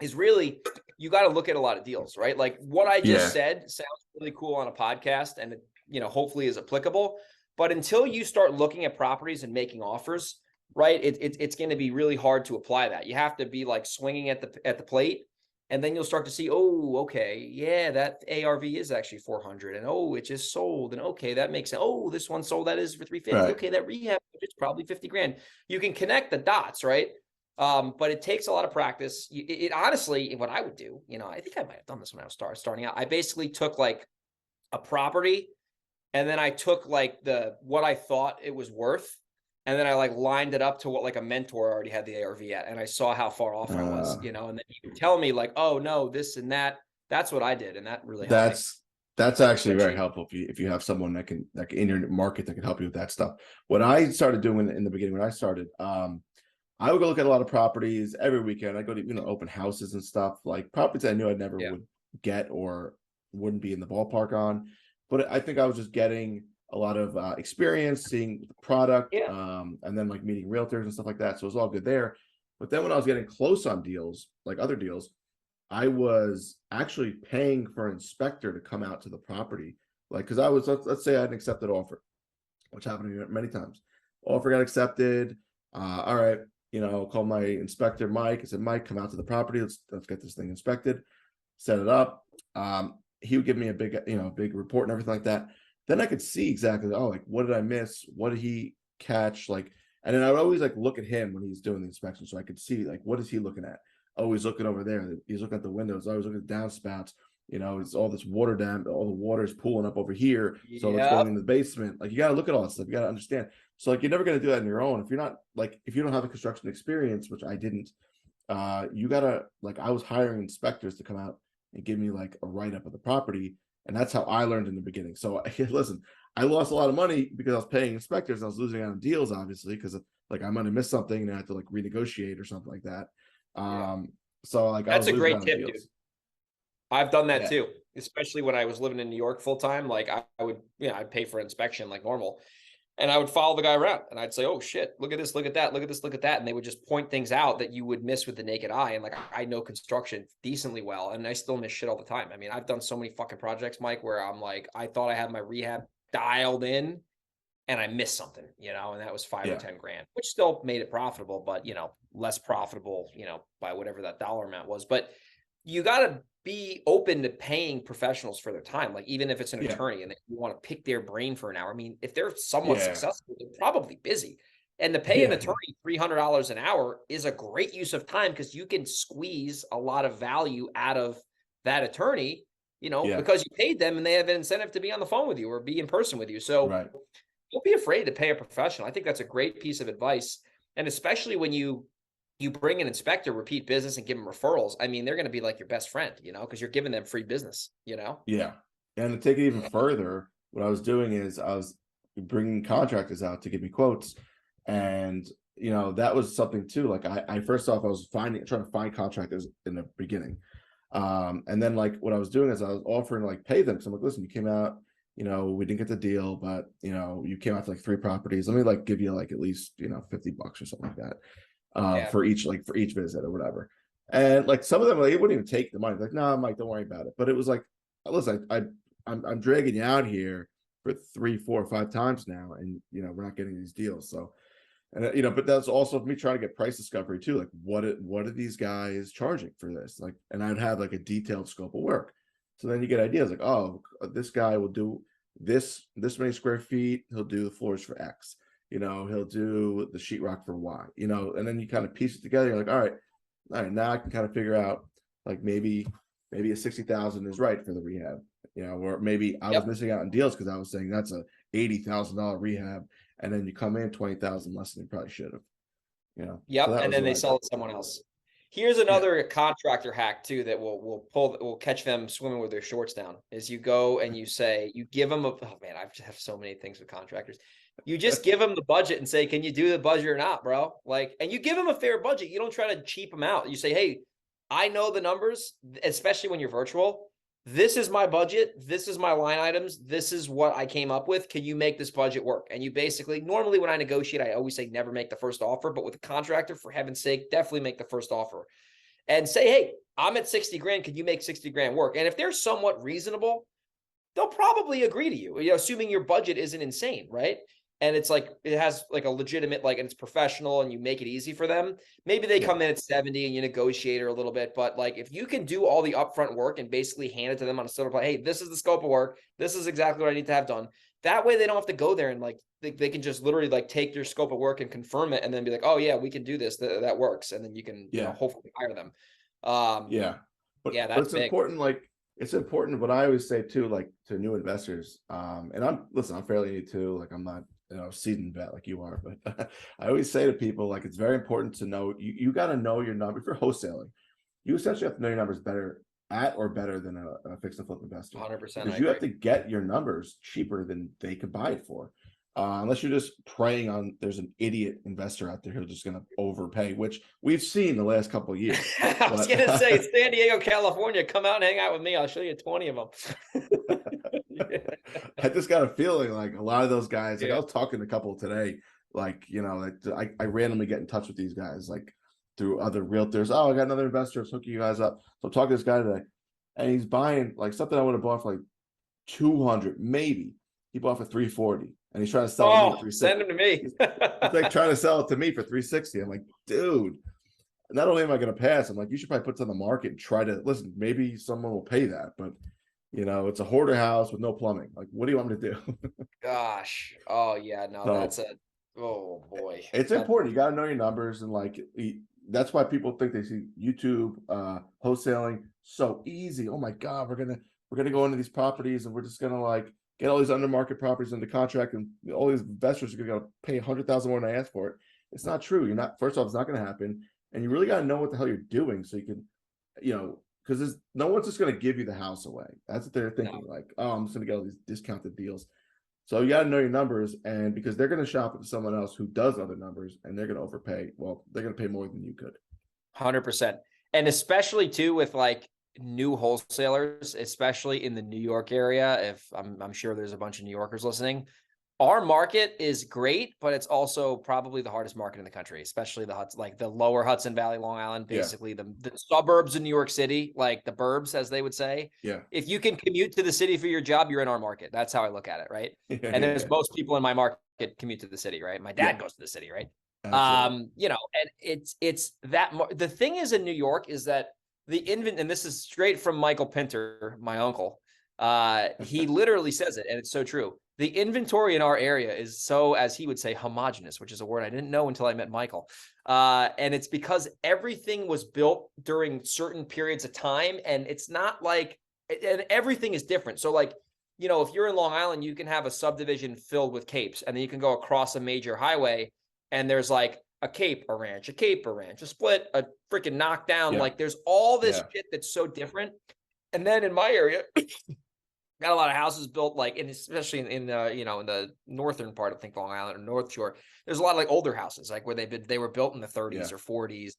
is really, you got to look at a lot of deals, right? Like what I just said sounds really cool on a podcast, and it, you know, hopefully is applicable. But until you start looking at properties and making offers, right, it's going to be really hard to apply that. You have to be like swinging at the plate, and then you'll start to see, oh, okay, yeah, that ARV is actually 400, and oh, it just sold, and okay, that makes sense. Oh, this one sold, that is for 350. Right. Okay, that rehab, it's probably 50 grand. You can connect the dots, right? But it takes a lot of practice. It honestly, what I would do, you know, I think I might have done this when I was starting out. I basically took like a property, and then I took like what I thought it was worth, And then I like lined it up to what like a mentor already had the ARV at, and I saw how far off I was, Uh, and then he would tell me like, oh no, this and that. That's what I did, and that really helped me. that's actually very Differentiate. helpful if you have someone that can in your market that can help you with that stuff. What I started doing in the beginning when I started, I would go look at a lot of properties every weekend. I go to open houses and stuff, like properties I knew I never Yeah. would get or wouldn't be in the ballpark on. But I think I was just getting a lot of experience seeing the product, Yeah. and then like meeting realtors and stuff like that. So it was all good there. But then when I was getting close on deals, like other deals, I was actually paying for an inspector to come out to the property. Like, because I was, let's say I had an accepted offer, which happened to me many times. Offer got accepted. All right, call my inspector, Mike. I said, Mike, come out to the property. Let's get this thing inspected, set it up. He would give me a big report and everything like that. Then I could see exactly, oh, like what did I miss? What did he catch? Like, and then I would always like look at him when he's doing the inspection, so I could see like what is he looking at? Oh, he's looking over there. He's looking at the windows. Oh, he's looking at the downspouts. It's all this water dam. All the water is pooling up over here, so it's going Yep. in the basement. Like you got to look at all that stuff. You got to understand. So like you're never going to do that on your own if you're not like if you don't have a construction experience, which I didn't. You gotta like I was hiring inspectors to come out and give me like a write up of the property, and that's how I learned in the beginning. So listen, I lost a lot of money because I was paying inspectors and I was losing out on deals, obviously, because like I might have missed something and I had to like renegotiate or something like that. Yeah. So like I That's was a losing great out on tip, dude. deals. I've done that Yeah, too, especially when I was living in New York full time. Like I would, I'd pay for inspection like normal. And I would follow the guy around and I'd say, oh shit, look at this, look at that, look at this, look at that. And they would just point things out that you would miss with the naked eye. And like I know construction decently well, and I still miss shit all the time. I mean, I've done so many fucking projects, Mike, where I'm like, I thought I had my rehab dialed in and I missed something, and that was 5 or yeah, 10 grand, which still made it profitable, but less profitable, by whatever that dollar amount was. But you got to be open to paying professionals for their time. Like, even if it's an yeah, attorney and you want to pick their brain for an hour. I mean, if they're somewhat yeah, successful, they're probably busy. And to pay an yeah, yeah, attorney $300 an hour is a great use of time because you can squeeze a lot of value out of that attorney, yeah, because you paid them and they have an incentive to be on the phone with you or be in person with you. So right. don't be afraid to pay a professional. I think that's a great piece of advice. And especially when you bring an inspector, repeat business, and give them referrals. I mean, they're going to be like your best friend, because you're giving them free business. Yeah. And to take it even further, what I was doing is I was bringing contractors out to give me quotes. And, that was something too. Like I first off, I was trying to find contractors in the beginning. And then like what I was doing is I was offering to like pay them. So I'm like, listen, you came out, we didn't get the deal, but you came out to like 3 properties. Let me like give you like at least, $50 or something like that. Yeah. For each visit or whatever. And like some of them, like, they wouldn't even take the money. Like, no, Mike, don't worry about it. But it was like, listen, I'm dragging you out here for 3, 4, 5 times now, and we're not getting these deals. So, and but that's also me trying to get price discovery too. Like, what are these guys charging for this? Like, and I'd have like a detailed scope of work. So then you get ideas like, oh, this guy will do this many square feet. He'll do the floors for X. He'll do the sheetrock for Y. And then you kind of piece it together. You're like, all right, now I can kind of figure out like maybe a 60,000 is right for the rehab. Or maybe I was Yep. missing out on deals because I was saying that's a $80,000 rehab, and then you come in 20,000 less than you probably should have. So Yep. that And was then what they I sell did. it to someone else. Here's Yeah, another contractor hack too that will catch them swimming with their shorts down. Is you go and you give them oh man, I have so many things with contractors. You just give them the budget and say, can you do the budget or not, bro? Like, and you give them a fair budget. You don't try to cheap them out. You say, hey, I know the numbers, especially when you're virtual. This is my budget. This is my line items. This is what I came up with. Can you make this budget work? And you basically, normally when I negotiate, I always say never make the first offer, but with a contractor, for heaven's sake, definitely make the first offer and say, hey, I'm at 60 grand. Can you make 60 grand work? And if they're somewhat reasonable, they'll probably agree to you, assuming your budget isn't insane, right? And it's like it has like a legitimate, like, and it's professional and you make it easy for them. Maybe they yeah, come in at 70 and you negotiate a little bit, but like if you can do all the upfront work and basically hand it to them on a silver plate, hey, this is the scope of work, this is exactly what I need to have done. That way they don't have to go there and like they can just literally like take your scope of work and confirm it and then be like, oh yeah, we can do this. That works. And then you can, yeah, hopefully hire them. Um, yeah. yeah, But that's it's big. important. Like it's important. What I always say too, like to new investors. And I'm fairly new too. Like I'm not seasoned vet like you are, but I always say to people, like, it's very important to know, you got to know your number. If you're wholesaling, you essentially have to know your numbers better at or better than a fix and flip investor, 100%. because I you agree. have to get your numbers cheaper than they could buy it for. Unless you're just preying on, there's an idiot investor out there who's just going to overpay, which we've seen the last couple of years. I was But gonna say, it's San Diego, California. Come out and hang out with me. I'll show you 20 of them. I just got a feeling like a lot of those guys, like I Yeah. was talking to a couple today, like, I randomly get in touch with these guys, like through other realtors. Oh, I got another investor hooking you guys up. So I'm talking to this guy today, and he's buying like something I would have bought for like 200, maybe. He bought for 340, and he's trying to sell it to me at Oh, 360. send them to me. He's like trying to sell it to me for 360. I'm like, dude, not only am I going to pass, I'm like, you should probably put it on the market and try to listen. Maybe someone will pay that, but it's a hoarder house with no plumbing. Like, what do you want me to do? Gosh. Oh yeah. No, So oh boy. it's That, important. You got to know your numbers, and like that's why people think they see YouTube wholesaling so easy. Oh my God, we're gonna go into these properties and we're just gonna like get all these under market properties into contract, and all these investors are gonna pay 100,000 more than I asked for it. It's not true. You're not. First off, it's not gonna happen, and you really got to know what the hell you're doing so you can, because no one's just gonna give you the house away. That's what they're thinking. no. Like, oh, I'm just gonna get all these discounted deals. So you got to know your numbers, and because they're going to shop with someone else who does other numbers, and they're going to overpay. Well, they're going to pay more than you could. 100%. And especially too with like new wholesalers, especially in the New York area. If I'm sure there's a bunch of New Yorkers listening. Our market is great, but it's also probably the hardest market in the country, especially like the lower Hudson Valley, Long Island, basically the suburbs of New York City, like the burbs, as they would say. Yeah. If you can commute to the city for your job, you're in our market. That's how I look at it, right? And there's most people in my market commute to the city, right? My dad goes to the city, right? Absolutely. And it's that the thing is in New York is that and this is straight from Michael Pinter, my uncle. He literally says it, and it's so true. The inventory in our area is so, as he would say, homogenous, which is a word I didn't know until I met Michael. And it's because everything was built during certain periods of time, and it's not like, and everything is different. So like, if you're in Long Island, you can have a subdivision filled with capes, and then you can go across a major highway, and there's like a cape, a ranch, a split, a freaking knockdown. Like there's all this shit that's so different. And then in my area, got a lot of houses built like, and especially in the northern part of Long Island or North Shore, there's a lot of like older houses, like where they were built in the 30s or 40s,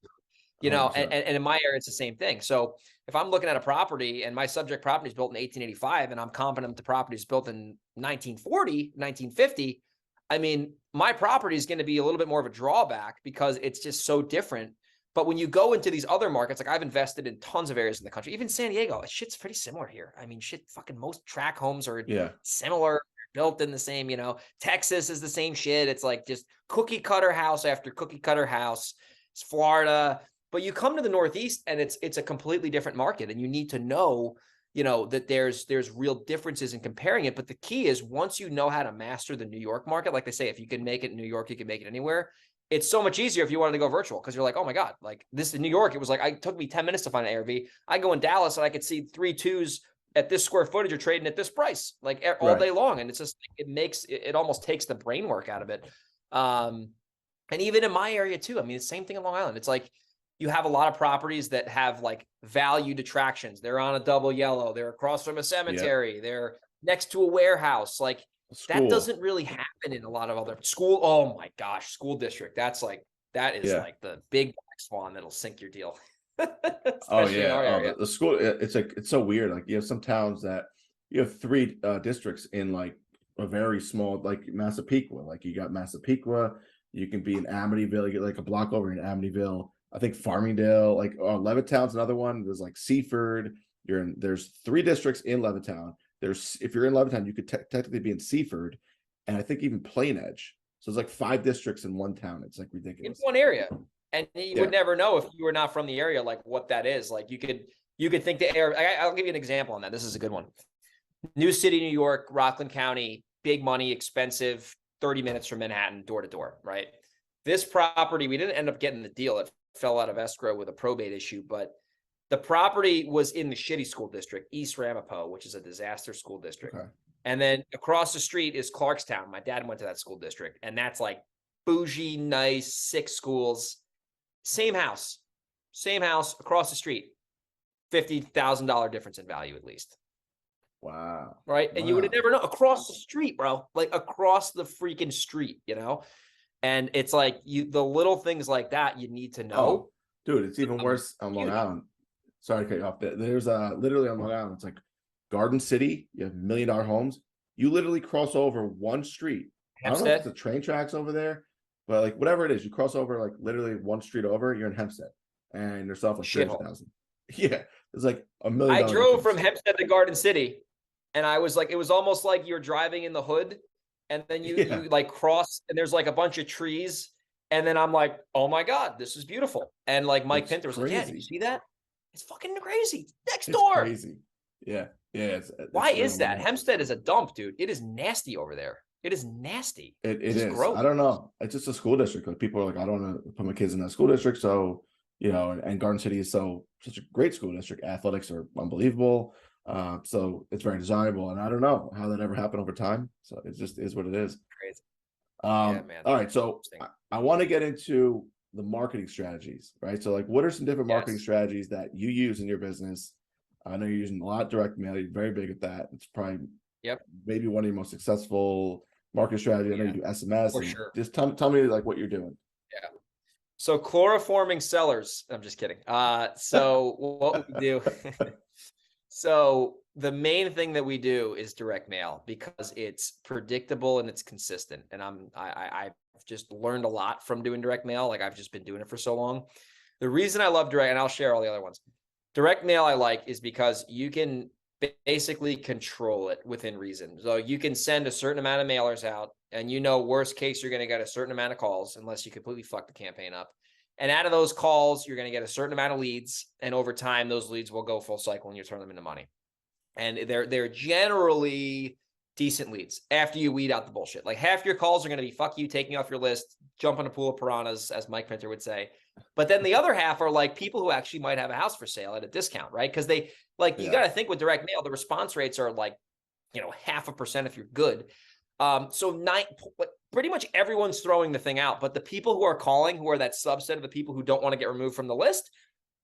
and in my area, it's the same thing. So if I'm looking at a property and my subject property is built in 1885 and I'm confident the property is built in 1940, 1950, I mean, my property is going to be a little bit more of a drawback because it's just so different. But when you go into these other markets, like I've invested in tons of areas in the country, even San Diego, shit's pretty similar here. I mean, fucking most tract homes are similar, built in the same, Texas is the same shit. It's like just cookie cutter house after cookie cutter house. It's Florida. But you come to the Northeast and it's a completely different market, and you need to know, that there's real differences in comparing it. But the key is once you know how to master the New York market, like they say, if you can make it in New York, you can make it anywhere. It's so much easier if you wanted to go virtual, because you're like, oh my God, like this in New York, it was like, it took me 10 minutes to find an ARV. I go in Dallas and I could see 3 2s at this square footage are trading at this price, like all day long. And it's just, it almost takes the brain work out of it. And even in my area too, I mean, the same thing in Long Island. It's like, you have a lot of properties that have like valued attractions. They're on a double yellow. They're across from a cemetery. They're next to a warehouse. Like that doesn't really happen in a lot of other school. Oh my gosh, school district. That is like the big black swan that'll sink your deal. The school. It's so weird. Like you have some towns that you have 3 districts in like a very small, like Massapequa. Like you got Massapequa. You can be in Amityville. You get like a block over in Amityville. I think Farmingdale, like Levittown's another one. There's like Seaford. There's 3 districts in Levittown. If you're in Levittown, you could technically be in Seaford, and I think even Plain Edge. So it's like 5 districts in one town. It's like ridiculous. In one area, and you would never know if you were not from the area, like what that is. Like you could think the area. I'll give you an example on that. This is a good one. New City, New York, Rockland County, big money, expensive, 30 minutes from Manhattan, door to door. Right. This property, we didn't end up getting the deal. It fell out of escrow with a probate issue, but the property was in the shitty school district, East Ramapo, which is a disaster school district. Okay. And then across the street is Clarkstown. My dad went to that school district, and that's like bougie, nice, 6 schools, same house across the street, $50,000 difference in value at least. Wow. Right. And you would have Wow. never know across the street, bro, like across the freaking street, and it's like the little things like that you need to know. Oh, dude, it's even worse on Long Huge. Island. Sorry to cut you off. There's literally on Long Island, it's like Garden City. You have $1 million homes. You literally cross over one street. I don't know if it's Hempstead, the train tracks over there, but like whatever it is, you cross over like literally one street over, you're in Hempstead, and yourself like shithole. 300,000. Yeah, it's like $1 million I drove difference. from Hempstead to Garden City, and I was like, it was almost like you're driving in the hood, and then you like cross, and there's like a bunch of trees, and then I'm like, oh my God, this is beautiful. And like Mike It's Pinter was like, yeah, did you crazy. see that? It's fucking crazy. Next It's door. crazy. Yeah, yeah. It's Why really is that? unreal. Hempstead is a dump, dude. It is nasty over there. It is nasty. It It's just is. gross. I don't know. It's just a school district. Like people are like, I don't want to put my kids in that school district. So, and Garden City is such a great school district. Athletics are unbelievable. So it's very desirable. And I don't know how that ever happened over time. So it just is what it is. Crazy. Yeah, man. All right. So I want to get into the marketing strategies, right? So like what are some different marketing Yes. strategies that you use in your business? I know you're using a lot of direct mail. You're very big at that. It's probably maybe one of your most successful marketing strategy. I know you do SMS. For And sure. just tell me like what you're doing. Yeah. So chloroforming sellers. I'm just kidding. So what we do. So the main thing that we do is direct mail because it's predictable and it's consistent. And I've just learned a lot from doing direct mail. Like I've just been doing it for so long. The reason I love direct, and I'll share all the other ones. Direct mail I like is because you can basically control it within reason. So you can send a certain amount of mailers out, and worst case, you're going to get a certain amount of calls unless you completely fuck the campaign up. And out of those calls, you're going to get a certain amount of leads. And over time, those leads will go full cycle and you turn them into money. And they're generally decent leads after you weed out the bullshit. Like half your calls are going to be fuck you, taking off your list, jump in a pool of piranhas, as Mike Pinter would say. But then the other half are like people who actually might have a house for sale at a discount, right? Because they you got to think with direct mail, the response rates are like, 0.5% if you're good. So pretty much everyone's throwing the thing out, but the people who are calling, who are that subset of the people who don't want to get removed from the list,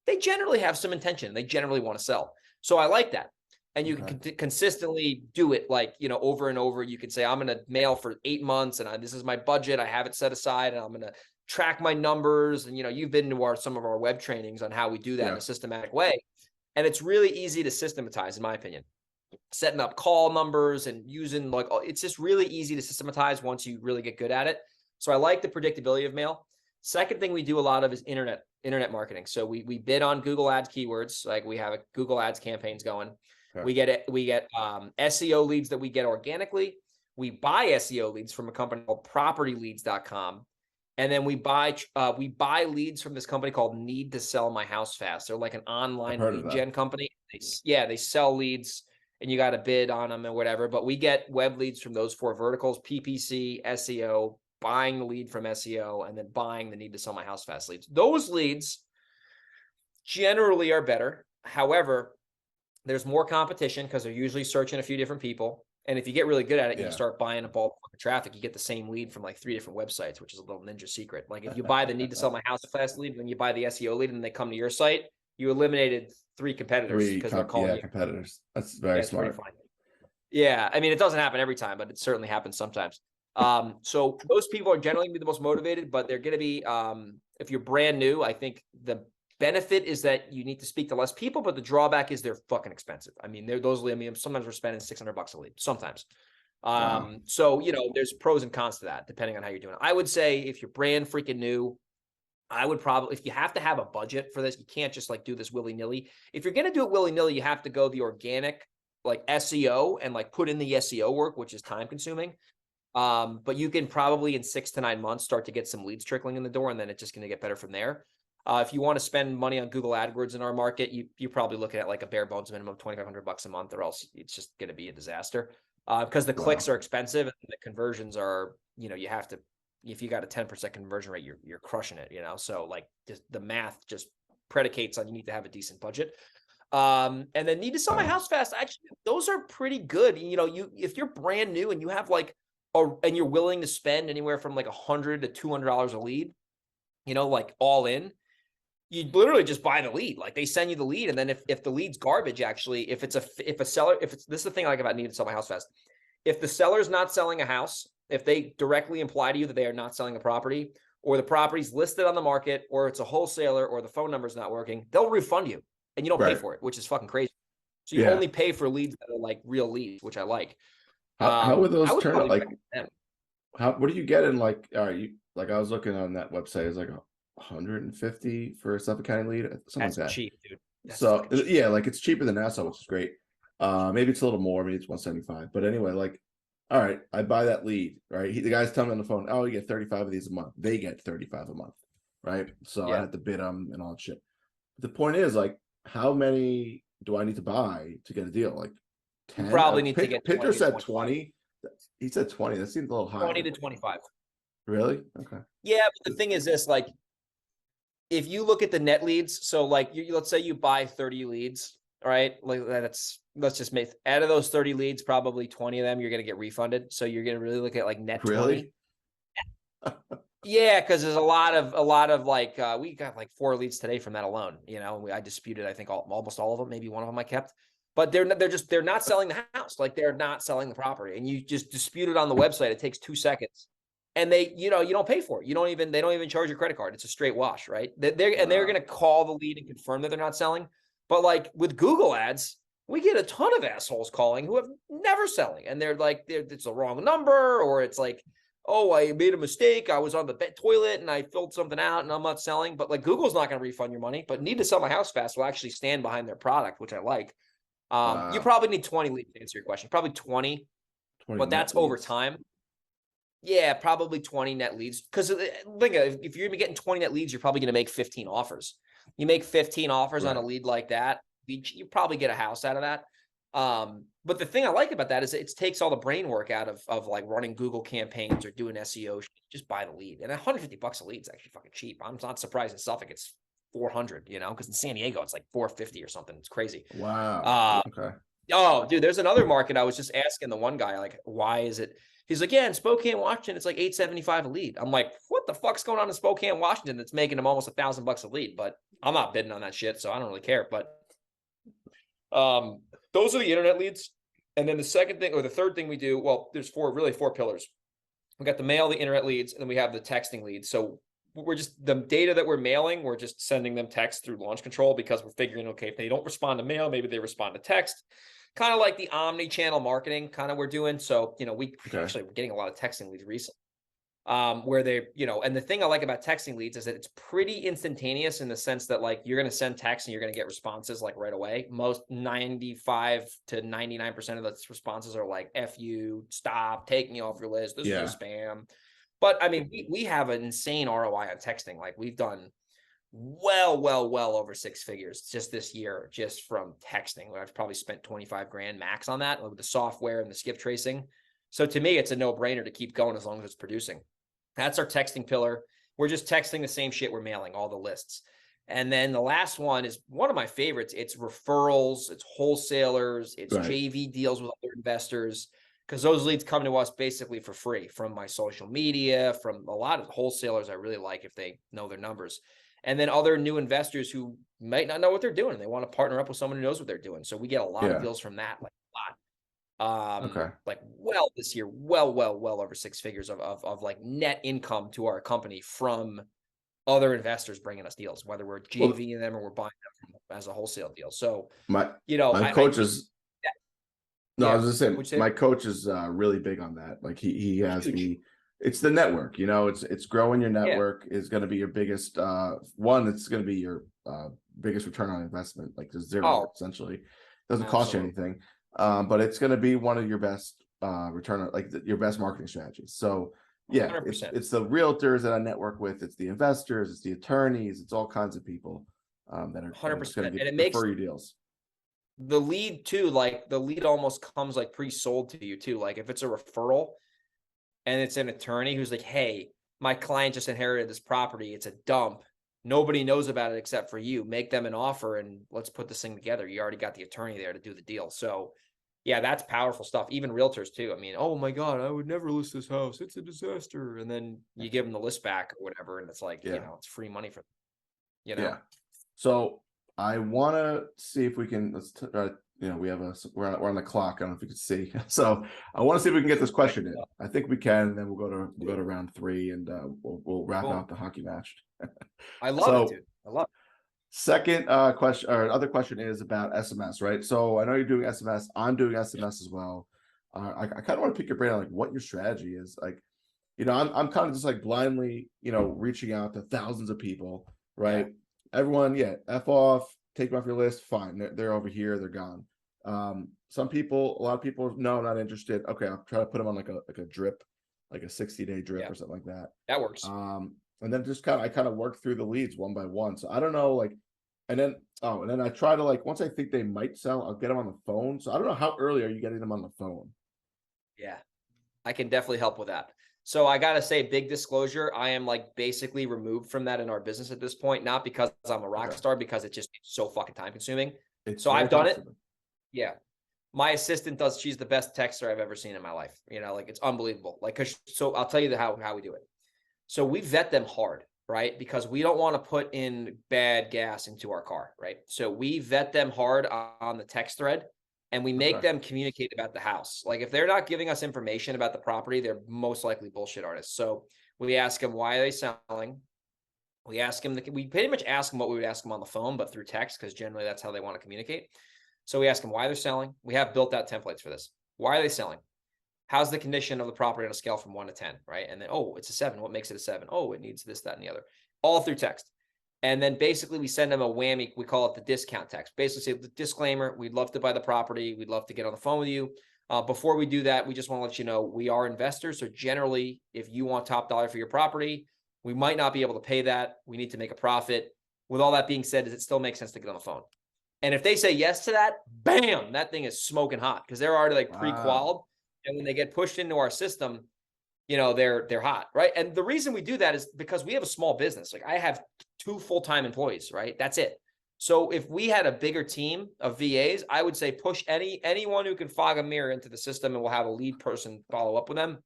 they generally have some intention. They generally want to sell. So I like that. And you can consistently do it over and over. You can say, I'm going to mail for 8 months and this is my budget. I have it set aside and I'm going to track my numbers. And, you've been to some of our web trainings on how we do that in a systematic way. And it's really easy to systematize, in my opinion. Setting up call numbers and using it's just really easy to systematize once you really get good at it. So I like the predictability of mail. Second thing we do a lot of is internet marketing. So we bid on Google Ads keywords. Like we have Google Ads campaigns going. Okay. We get SEO leads that we get organically. We buy SEO leads from a company called propertyleads.com. And then we buy leads from this company called Need to Sell My House Fast. They're like an online lead gen company. They sell leads and you got to bid on them and whatever. But we get web leads from those 4 verticals: PPC, SEO, buying the lead from SEO, and then buying the Need to Sell My House Fast leads. Those leads generally are better. However, there's more competition because they're usually searching a few different people. And if you get really good at it, you start buying a bulk of traffic, you get the same lead from like 3 different websites, which is a little ninja secret. Like if you buy the Need to Sell My House Fast lead, then you buy the SEO lead and they come to your site, you eliminated 3 competitors because they're calling you competitors. That's very smart. Yeah. I mean, it doesn't happen every time, but it certainly happens sometimes. So those people are generally going to be the most motivated, but they're going to be, if you're brand new, I think the benefit is that you need to speak to less people, but the drawback is they're fucking expensive. I mean, sometimes we're spending $600 a lead, sometimes. So, there's pros and cons to that, depending on how you're doing it. I would say if you're brand freaking new, I would probably, if you have to have a budget for this, you can't just do this willy-nilly. If you're going to do it willy-nilly, you have to go the organic, SEO and put in the SEO work, which is time consuming. But you can probably in 6 to 9 months start to get some leads trickling in the door, and then it's just going to get better from there. If you want to spend money on Google AdWords in our market, you're probably looking at a bare bones minimum of $2,500 a month, or else it's just going to be a disaster. Because the clicks are expensive and the conversions are, you have to, if you got a 10% conversion rate, you're crushing it, So just the math just predicates on you need to have a decent budget. And then need to sell my Wow. house fast. Actually, those are pretty good. You know, if you're brand new and you have like and you're willing to spend anywhere from like $100 to $200 a lead, you know, like all in, you literally just buy the lead. Like they send you the lead, and then if the lead's garbage, actually, if a seller, this is the thing I like about needing to sell my house fast. If the seller's not selling a house, if they directly imply to you that they are not selling a property, or the property's listed on the market, or it's a wholesaler, or the phone number's not working, they'll refund you and you don't pay Right. for it, which is fucking crazy. So you Yeah. only pay for leads that are like real leads, which I like. How would I those would turn out? probably Like, recommend them. what do you get in like, all right, you like I was looking on that website, it's like 150 for a Suffolk County lead, something like That's that. cheap, dude. That's So fucking cheap. yeah, like it's cheaper than Nassau, which is great. Maybe it's a little more, maybe it's 175. But anyway, like, all right, I buy that lead, right? The guy's telling me on the phone, oh, you get 35 of these a month. They get 35 a month, right? So I Yeah. had to bid them and all that shit. The point is, like, how many do I need to buy to get a deal? Like You 10? probably need to get Pinter 20 to said 25. 20. He said 20. That seems a little 20 higher. to 25. Really? Okay. Yeah, but the thing is this, like, if you look at the net leads, so like let's say you buy 30 leads, right? Like let's just make out of those 30 leads, probably 20 of them you're gonna get refunded. So you're gonna really look at like net 20. Really? Yeah, because there's a lot of like we got like 4 leads today from that alone. You know, I disputed I think almost all of them. Maybe one of them I kept, but they're not selling the house. Like they're not selling the property, and you just dispute it on the website. It takes 2 seconds, and you don't pay for it. They don't even charge your credit card. It's a straight wash, right? They're Wow. gonna call the lead and confirm that they're not selling. But like with Google Ads, we get a ton of assholes calling who have never selling, and they're like it's the wrong number, or it's like, oh, I made a mistake. I was on the toilet and I filled something out and I'm not selling. But like Google's not going to refund your money, but Need to Sell My House Fast will actually stand behind their product, which I like. You Wow. probably need 20 leads to answer your question. Probably 20, 20 but that's net over leads. time. Yeah, probably 20 net leads. Because think if you're getting 20 net leads, you're probably going to make 15 offers. You make 15 offers on a Right. lead like that, you probably get a house out of that. But the thing I like about that is it takes all the brain work out of like running Google campaigns or doing SEO. Just buy the lead, and $150 a lead is actually fucking cheap. I'm not surprised in Suffolk it's 400, you know, because in San Diego it's like 450 or something. It's crazy. Wow. Uh, Okay. oh, dude, there's another market. I was just asking the one guy, like, why is it? He's like, yeah, in Spokane, Washington, it's like 875 a lead. I'm like, what the fuck's going on in Spokane, Washington that's making them almost $1,000 a lead? But I'm not bidding on that shit, so I don't really care. But those are the internet leads. And then the second thing or the third thing we do, well, there's four pillars. We got the mail, the internet leads, and then we have the texting leads. So we're just the data that we're mailing, we're just sending them text through launch control because we're figuring, okay, if they don't respond to mail, maybe they respond to text. Kind of like the omni-channel marketing kind of we're doing. So, you know, we're getting a lot of texting leads recently. Where they, and the thing I like about texting leads is that it's pretty instantaneous in the sense that like you're going to send text and you're going to get responses like right away. Most 95 to 99% of those responses are like, F you, stop, take me off your list. This is a spam. But I mean, we have an insane ROI on texting. Like we've done well over 6 figures just this year, just from texting. I've probably spent 25 grand max on that with the software and the skip tracing. So to me, it's a no brainer to keep going as long as it's producing. That's our texting pillar. We're just texting the same shit we're mailing, all the lists. And then the last one is one of my favorites. It's referrals, it's wholesalers, it's JV deals with other investors, because those leads come to us basically for free from my social media, from a lot of wholesalers I really like if they know their numbers. And then other new investors who might not know what they're doing. They want to partner up with someone who knows what they're doing. So we get a lot of deals from that, like a lot. Like this year, well over 6 figures of like net income to our company from other investors bringing us deals, whether we're JVing them or we're buying them as a wholesale deal. So, My I coach think is that, no, I yeah, was just saying would you say my coach is really big on that. Like he has huge? it's the network, it's growing your Yeah, network is going to be your biggest one, it's going to be your biggest return on investment, like the zero essentially. Doesn't cost you absolutely. anything. But it's going to be one of your best return on like your best marketing strategies. So yeah, 100%. it's the realtors that I network with, it's the investors, it's the attorneys, it's all kinds of people that are 100%. going to And it makes refer you deals. the lead too, like the lead almost comes like pre-sold to you too. Like if it's a referral and it's an attorney who's like, hey, my client just inherited this property, it's a dump, Nobody knows about it except for you. Make them an offer and let's put this thing together. You already got the attorney there to do the deal. So yeah, that's powerful stuff. Even realtors too. I mean, oh my God, I would never list this house. It's a disaster. And then you give them the list back or whatever. And it's like, Yeah. it's free money for them, Yeah. So I want to see if we can, we have we're on the clock. I don't know if you can see. So I want to see if we can get this question in. I think we can, and then we'll go to round 3 and we'll wrap out the hockey match. I love it, dude. I love it. Second question or other question is about SMS, right? So I know you're doing SMS. I'm doing SMS as well. I kind of want to pick your brain on like what your strategy is. Like, I'm kind of just like blindly, reaching out to thousands of people, right? Yeah. Everyone, F off, take them off your list. Fine. They're over here. They're gone. A lot of people, no, not interested. Okay. I'll try to put them on like a drip, like a 60-day drip or something like that. That works. And then I kind of work through the leads one by one. So I don't know, like, and then I try to like, once I think they might sell, I'll get them on the phone. So I don't know, how early are you getting them on the phone? Yeah, I can definitely help with that. So I got to say, big disclosure, I am like basically removed from that in our business at this point, not because I'm a rock star, because it's so fucking time consuming. So I've done it. Yeah. My assistant she's the best texter I've ever seen in my life. Like it's unbelievable. Like, so I'll tell you how we do it. So we vet them hard, right? Because we don't want to put in bad gas into our car, right? So we vet them hard on the text thread, and we make them communicate about the house. Like if they're not giving us information about the property, they're most likely bullshit artists. So we ask them, why are they selling? We ask them, we pretty much ask them what we would ask them on the phone, but through text, because generally that's how they want to communicate. So we ask them why they're selling. We have built out templates for this. Why are they selling? How's the condition of the property on a scale from 1 to 10, right? And then, it's a 7. What makes it a 7? Oh, it needs this, that, and the other. All through text. And then basically we send them a whammy. We call it the discount text. Basically say, the disclaimer, we'd love to buy the property. We'd love to get on the phone with you. Before we do that, we just want to let you know we are investors. So generally, if you want top dollar for your property, we might not be able to pay that. We need to make a profit. With all that being said, does it still make sense to get on the phone? And if they say yes to that, bam, that thing is smoking hot because they're already like pre-qualified. And when they get pushed into our system, they're hot, right? And the reason we do that is because we have a small business. Like I have 2 full-time employees, right? That's it. So if we had a bigger team of VAs, I would say push anyone who can fog a mirror into the system, and we'll have a lead person follow up with them.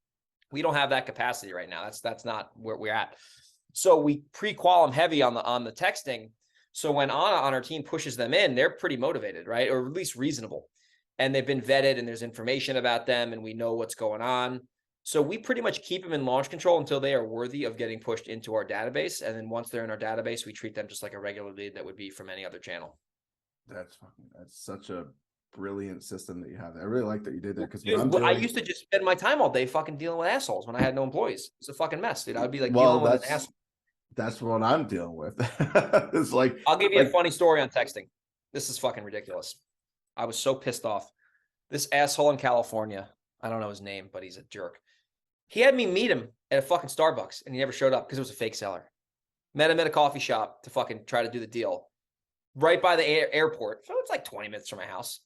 We don't have that capacity right now. That's not where we're at. So we pre-qual them heavy on the texting. So when Anna on our team pushes them in, they're pretty motivated, right? Or at least reasonable. And they've been vetted and there's information about them and we know what's going on. So we pretty much keep them in launch control until they are worthy of getting pushed into our database. And then once they're in our database, we treat them just like a regular lead that would be from any other channel. That's such a brilliant system that you have. I really like that you did that, because I used to just spend my time all day fucking dealing with assholes when I had no employees. It's a fucking mess, dude. I'd be like dealing with an asshole. That's what I'm dealing with. It's like, I'll give you a funny story on texting. This is fucking ridiculous. I was so pissed off. This asshole in California, I don't know his name, but he's a jerk. He had me meet him at a fucking Starbucks and he never showed up because it was a fake seller. Met him at a coffee shop to fucking try to do the deal right by the airport. So it's like 20 minutes from my house.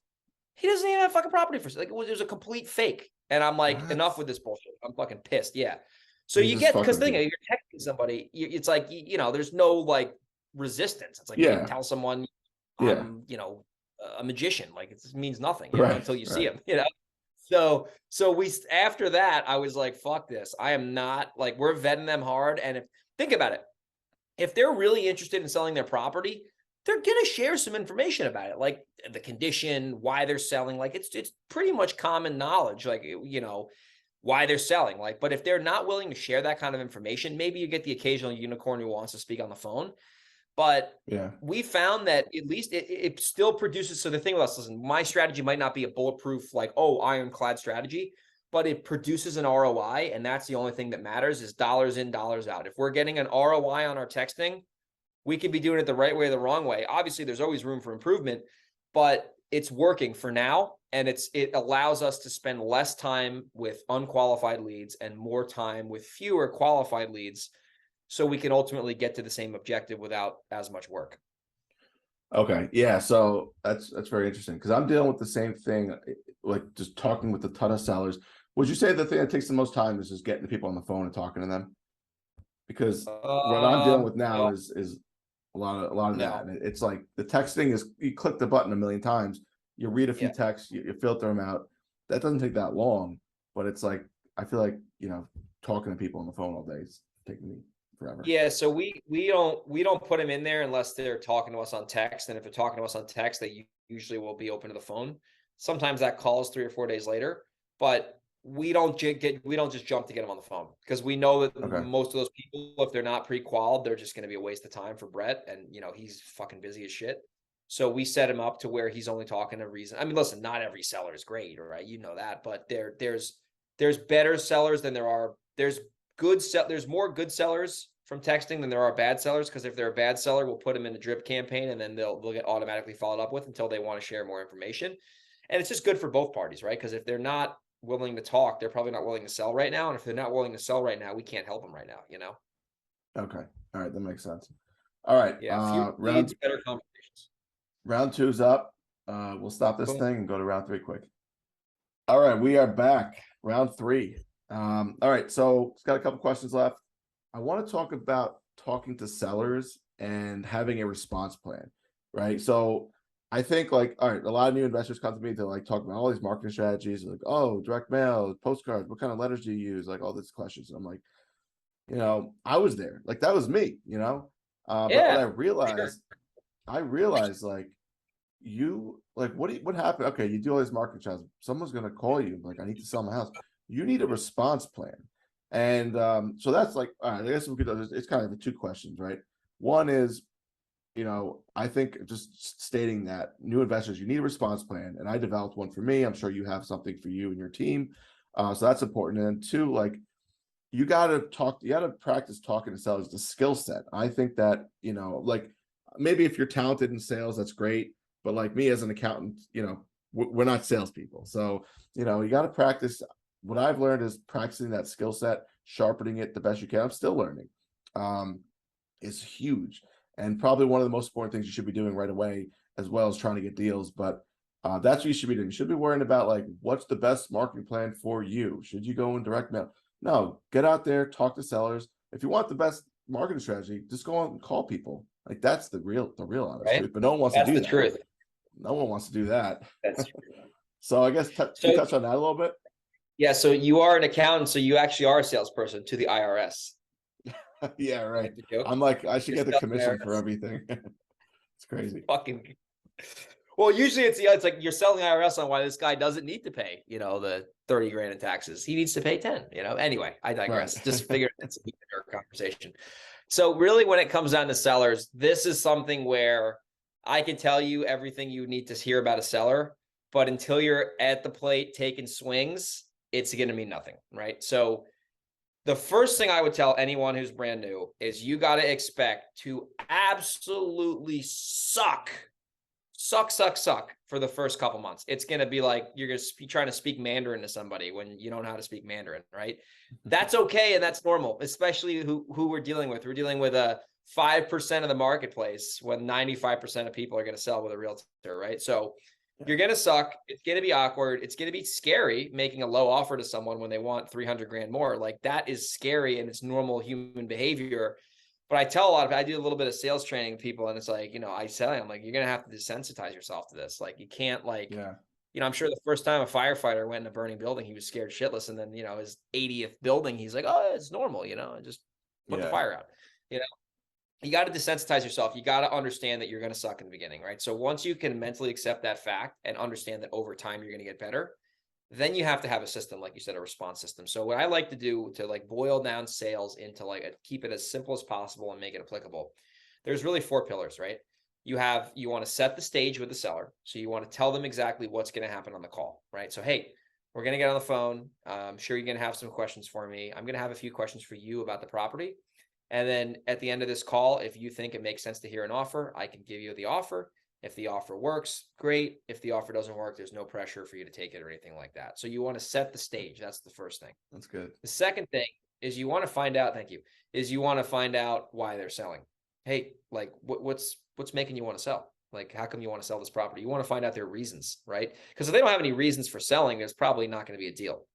He doesn't even have fucking property for sale. Like it was a complete fake. And I'm like, enough with this bullshit. I'm fucking pissed. Yeah. So you get, because you're texting somebody, it's like, there's no like resistance. It's like you can tell someone I'm, a magician. Like it means nothing until you see him, So after that, I was like, fuck this. I am not, like, we're vetting them hard. And think about it, if they're really interested in selling their property, they're going to share some information about it, like the condition, why they're selling. Like it's pretty much common knowledge, like, why they're selling. Like, but if they're not willing to share that kind of information, maybe you get the occasional unicorn who wants to speak on the phone. But we found that at least it still produces. So the thing with us, listen, my strategy might not be a bulletproof, like, ironclad strategy, but it produces an ROI. And that's the only thing that matters, is dollars in, dollars out. If we're getting an ROI on our texting, we could be doing it the right way or the wrong way. Obviously, there's always room for improvement, but it's working for now. And it allows us to spend less time with unqualified leads and more time with fewer qualified leads, so we can ultimately get to the same objective without as much work. Okay. Yeah. So that's very interesting, because I'm dealing with the same thing, like just talking with a ton of sellers. Would you say the thing that takes the most time is just getting the people on the phone and talking to them? Because what I'm dealing with now is a lot of that. No. And it's like the texting is, you click the button a million times, you read a few Yeah. texts, you filter them out. That doesn't take that long, but it's like, I feel like, talking to people on the phone all day is taking me forever. Yeah, so we don't put them in there unless they're talking to us on text, and if they're talking to us on text, they usually will be open to the phone. Sometimes that calls 3 or 4 days later, but we don't just jump to get them on the phone because we know that Okay. most of those people, if they're not pre-qualified, they're just going to be a waste of time for Brett, and he's fucking busy as shit. So we set him up to where he's only talking to reason. I mean, listen, not every seller is great, right? You know that, but there's better sellers than there are. There's more good sellers from texting than there are bad sellers, because if they're a bad seller, we'll put them in the drip campaign and then they'll get automatically followed up with until they want to share more information. And it's just good for both parties, right? Because if they're not willing to talk, they're probably not willing to sell right now. And if they're not willing to sell right now, we can't help them right now. Okay. All right. That makes sense. All right. Yeah, fewer leads, better conversations. Round two's up. We'll stop this Boom. thing and go to round three quick. All right, we are back. Round three. All right, so it's got a couple questions left. I want to talk about talking to sellers and having a response plan, right? So I think, like, all right, a lot of new investors come to me to like talk about all these marketing strategies, like, oh, direct mail, postcards, what kind of letters do you use? Like all these questions. And I'm like, I was there. Like that was me, But what Yeah, I realized like what happened? Okay, you do all these marketing channels. Someone's gonna call you, like, I need to sell my house. You need a response plan. And so that's like, all right, I guess we could, it's kind of two questions, right? One is, I think just stating that new investors, you need a response plan. And I developed one for me. I'm sure you have something for you and your team. So that's important. And then two, like, you got to practice talking to sellers, the skill set. I think that, like, maybe if you're talented in sales, that's great. But like me as an accountant, we're not salespeople. So, you got to practice. What I've learned is practicing that skill set, sharpening it the best you can. I'm still learning. Is huge, and probably one of the most important things you should be doing right away, as well as trying to get deals. But that's what you should be doing. You should be worrying about, like, what's the best marketing plan for you? Should you go in direct mail? No, get out there, talk to sellers. If you want the best marketing strategy, just go out and call people. Like that's the real honest right. truth. But no one wants That's to do the that. truth. No one wants to do that. That's true. So I guess can you touch on that a little bit? Yeah, so you are an accountant, so you actually are a salesperson to the IRS. Yeah, right. Like the joke. I'm like, I should You're get the selling commission for IRS. everything. It's crazy. Fucking. Well, usually it's like you're selling IRS on why this guy doesn't need to pay, the 30 grand in taxes. He needs to pay 10, Anyway, I digress. Right. Just figure it's a bigger conversation. So really, when it comes down to sellers, this is something where I can tell you everything you need to hear about a seller, but until you're at the plate taking swings, it's going to mean nothing, right? So the first thing I would tell anyone who's brand new is you got to expect to absolutely suck for the first couple months. It's going to be like you're going to be trying to speak Mandarin to somebody when you don't know how to speak Mandarin, right? That's okay, and that's normal, especially who we're dealing with. We're dealing with a 5% of the marketplace when 95% of people are going to sell with a realtor, right? So you're going to suck. It's going to be awkward. It's going to be scary making a low offer to someone when they want 300 grand more. Like that is scary, and it's normal human behavior. But I tell a lot of, I do a little bit of sales training with people, and it's like, I'm like, you're going to have to desensitize yourself to this. Like you can't I'm sure the first time a firefighter went in a burning building, he was scared shitless. And then, his 80th building, he's like, oh, it's normal, just put the fire out, You got to desensitize yourself. You got to understand that you're going to suck in the beginning, right? So once you can mentally accept that fact and understand that over time you're going to get better, then you have to have a system, like you said, a response system. So what I like to do to like boil down sales into keep it as simple as possible and make it applicable. There's really 4 pillars, right? You want to set the stage with the seller. So you want to tell them exactly what's going to happen on the call, right? So, hey, we're going to get on the phone. I'm sure you're going to have some questions for me. I'm going to have a few questions for you about the property. And then at the end of this call, if you think it makes sense to hear an offer, I can give you the offer. If the offer works, great. If the offer doesn't work, there's no pressure for you to take it or anything like that. So you want to set the stage. That's the first thing. That's good. The second thing is you want to find out, why they're selling. Hey, like what's making you want to sell? Like, how come you want to sell this property? You want to find out their reasons, right? Because if they don't have any reasons for selling, there's probably not going to be a deal.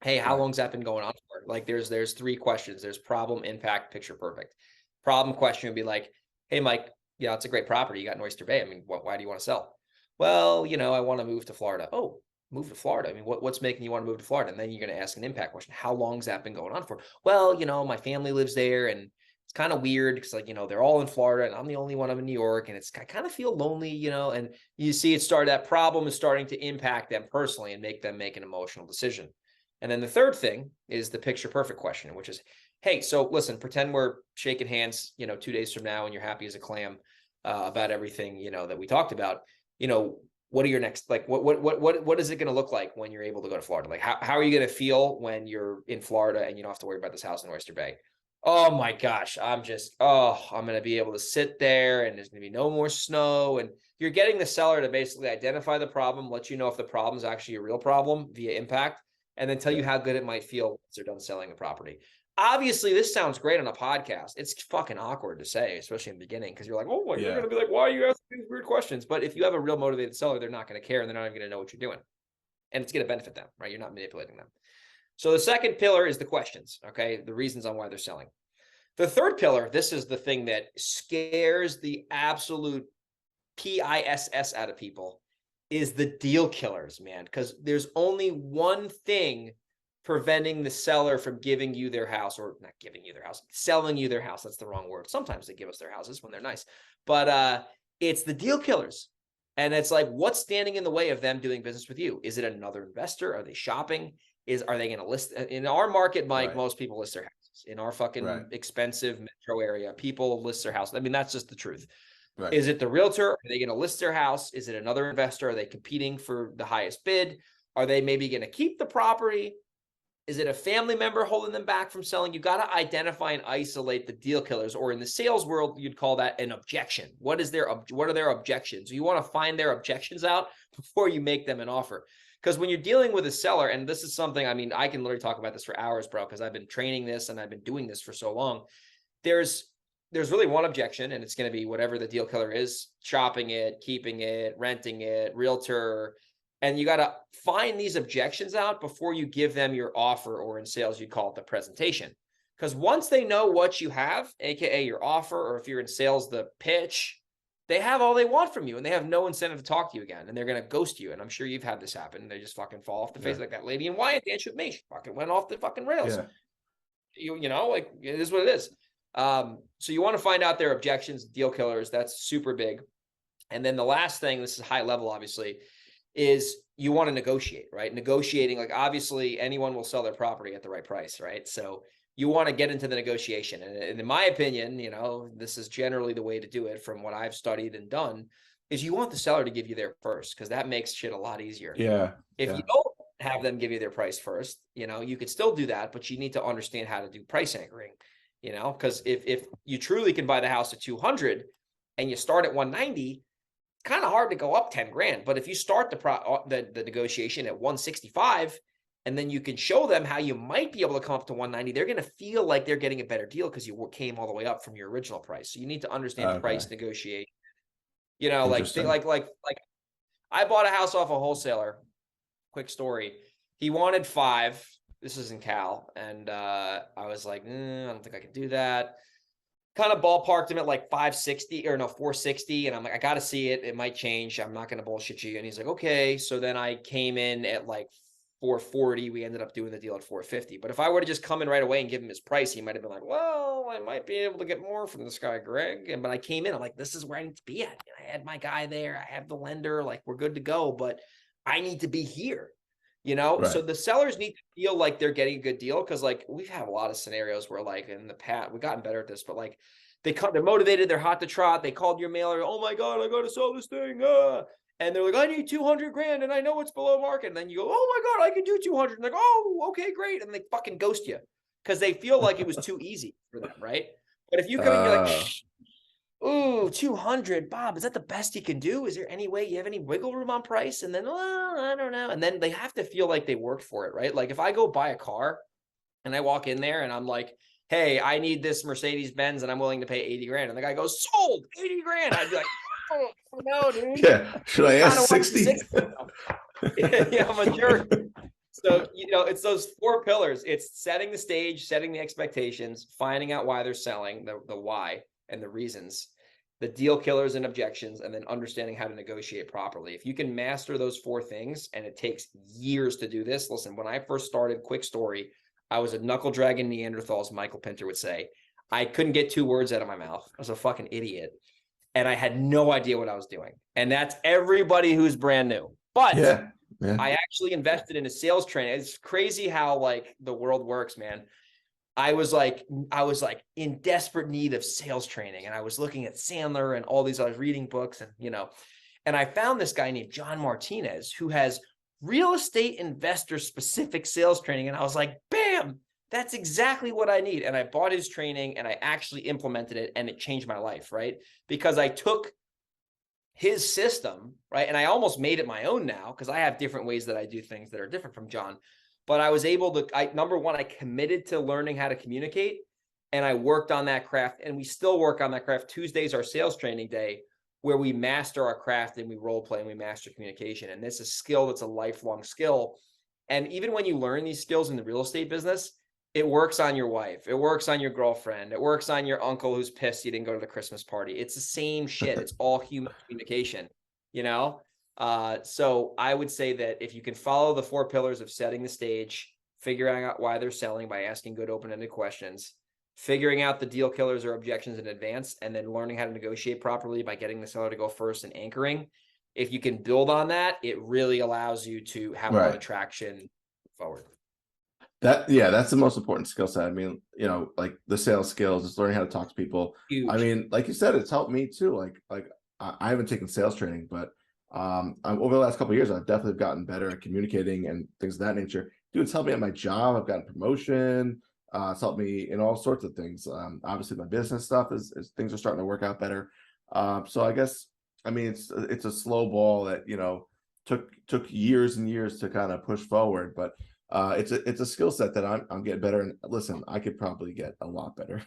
Hey, how long's that been going on for? Like there's 3 questions. There's problem, impact, picture perfect. Problem question would be like, hey, Mike, Yeah, it's a great property. You got in Oyster Bay. I mean, why do you want to sell? Well, I want to move to Florida. Oh, move to Florida. I mean, what's making you want to move to Florida? And then you're going to ask an impact question. How long's that been going on for? Well, my family lives there, and it's kind of weird because, like, they're all in Florida and I'm the only one. I'm in New York, and I kind of feel lonely, and you see that problem is starting to impact them personally and make them make an emotional decision. And then the third thing is the picture perfect question, which is, hey, so listen, pretend we're shaking hands, 2 days from now, and you're happy as a clam about everything, that we talked about. What are your next, like, what is it going to look like when you're able to go to Florida? Like, how are you going to feel when you're in Florida and you don't have to worry about this house in Oyster Bay? Oh my gosh, I'm going to be able to sit there and there's going to be no more snow. And you're getting the seller to basically identify the problem, let you know if the problem is actually a real problem via impact, and then tell you how good it might feel once they're done selling the property. Obviously, this sounds great on a podcast. It's fucking awkward to say, especially in the beginning, because you're like, oh, well, you're going to be like, why are you asking these weird questions? But if you have a real motivated seller, they're not going to care, and they're not even going to know what you're doing. And it's going to benefit them, right? You're not manipulating them. So the second pillar is the questions, okay? The reasons on why they're selling. The third pillar, this is the thing that scares the absolute PISS out of people, is the deal killers, man. Because there's only one thing preventing the seller from giving you their house, or not giving you their house, selling you their house. That's the wrong word. Sometimes they give us their houses when they're nice, but it's the deal killers. And it's like, what's standing in the way of them doing business with you? Is it another investor? Are they shopping? Are they going to list in our market, Mike? Right. Most people list their houses in our fucking expensive metro area. People list their house. I mean, that's just the truth. Right. Is it the realtor? Are they going to list their house? Is it another investor? Are they competing for the highest bid? Are they maybe going to keep the property? Is it a family member holding them back from selling? You got to identify and isolate the deal killers, or in the sales world, you'd call that an objection. What are their objections? You want to find their objections out before you make them an offer. Because when you're dealing with a seller, and this is something, I mean, I can literally talk about this for hours, bro, because I've been training this and I've been doing this for so long. There's really one objection, and it's going to be whatever the deal killer is: shopping it, keeping it, renting it, realtor. And you got to find these objections out before you give them your offer, or in sales, you'd call it the presentation. Because once they know what you have, AKA your offer, or if you're in sales, the pitch, they have all they want from you, and they have no incentive to talk to you again, and they're going to ghost you. And I'm sure you've had this happen. They just fucking fall off the face, like that lady in Wyatt danced with me. She fucking went off the fucking rails. Yeah. You know, like, it is what it is. So you want to find out their objections, deal killers. That's super big. And then the last thing, this is high level, obviously, is you want to negotiate, right? Negotiating, like, obviously anyone will sell their property at the right price, right? So you want to get into the negotiation. And in my opinion, this is generally the way to do it from what I've studied and done, is you want the seller to give you their first, because that makes shit a lot easier. Yeah. If you don't have them give you their price first, you could still do that, but you need to understand how to do price anchoring, because if you truly can buy the house at 200 and you start at 190, kind of hard to go up 10 grand. But if you start the negotiation at 165, and then you can show them how you might be able to come up to 190, they're going to feel like they're getting a better deal because you came all the way up from your original price. So you need to understand price negotiation. Like I bought a house off a wholesaler. Quick story. He wanted 5. This is in Cal. And I was like, I don't think I can do that. Kind of ballparked him at like 460. And I'm like, I got to see it. It might change. I'm not going to bullshit you. And he's like, okay. So then I came in at like 440. We ended up doing the deal at 450. But if I were to just come in right away and give him his price, he might have been like, well, I might be able to get more from this guy, Greg. But I came in, I'm like, this is where I need to be at. I had my guy there. I have the lender. Like, we're good to go. But I need to be here. So the sellers need to feel like they're getting a good deal, because like we've had a lot of scenarios where, like, in the past, we've gotten better at this, but like they're motivated, they're hot to trot, they called your mailer, oh my God, I gotta sell this thing, and they're like, I need 200 grand and I know it's below market, and then you go, oh my God, I can do 200, and like, oh, okay, great, and they fucking ghost you because they feel like it was too easy for them, right? But if you come in, you're like, ooh, 200, Bob, is that the best you can do? Is there any way you have any wiggle room on price? And then, well, I don't know. And then they have to feel like they worked for it, right? Like if I go buy a car and I walk in there and I'm like, hey, I need this Mercedes Benz and I'm willing to pay 80 grand. And the guy goes, sold, 80 grand. I'd be like, oh, no, dude. Yeah. Should I ask 60? Yeah, I'm a jerk. So, it's those 4 pillars. It's setting the stage, setting the expectations, finding out why they're selling, the why and the reasons. the deal killers and objections, and then understanding how to negotiate properly. If you can master those 4 things, and it takes years to do this. Listen, when I first started, quick story, I was a knuckle dragging Neanderthal, as Michael Pinter would say. I couldn't get 2 words out of my mouth. I was a fucking idiot. And I had no idea what I was doing. And that's everybody who's brand new. But Yeah. I actually invested in a sales training. It's crazy how like the world works, man. I was like in desperate need of sales training, and I was looking at Sandler and all these other reading books, and and I found this guy named John Martinez who has real estate investor specific sales training, and I was like, bam, that's exactly what I need. And I bought his training and I actually implemented it, and it changed my life, right? Because I took his system, right? And I almost made it my own now, because I have different ways that I do things that are different from John. But I was able to, number one, I committed to learning how to communicate, and I worked on that craft, and we still work on that craft. Tuesday's our sales training day, where we master our craft and we role play and we master communication. And this is a skill that's a lifelong skill. And even when you learn these skills in the real estate business, it works on your wife. It works on your girlfriend. It works on your uncle who's pissed you didn't go to the Christmas party. It's the same shit. It's all human communication, So I would say that if you can follow the 4 pillars of setting the stage, figuring out why they're selling by asking good open-ended questions, figuring out the deal killers or objections in advance, and then learning how to negotiate properly by getting the seller to go first and anchoring. If you can build on that, it really allows you to have a lot of traction forward. That's the most important skill set. I mean, like the sales skills, just learning how to talk to people. Huge. I mean, like you said, it's helped me too. Like I haven't taken sales training, but over the last couple of years, I've definitely gotten better at communicating and things of that nature. Dude, it's helped me at my job. I've gotten promotion. It's helped me in all sorts of things. Obviously, my business stuff is things are starting to work out better. So I guess, I mean, it's a slow ball that took years and years to kind of push forward, but it's a skill set that I'm getting better. And listen, I could probably get a lot better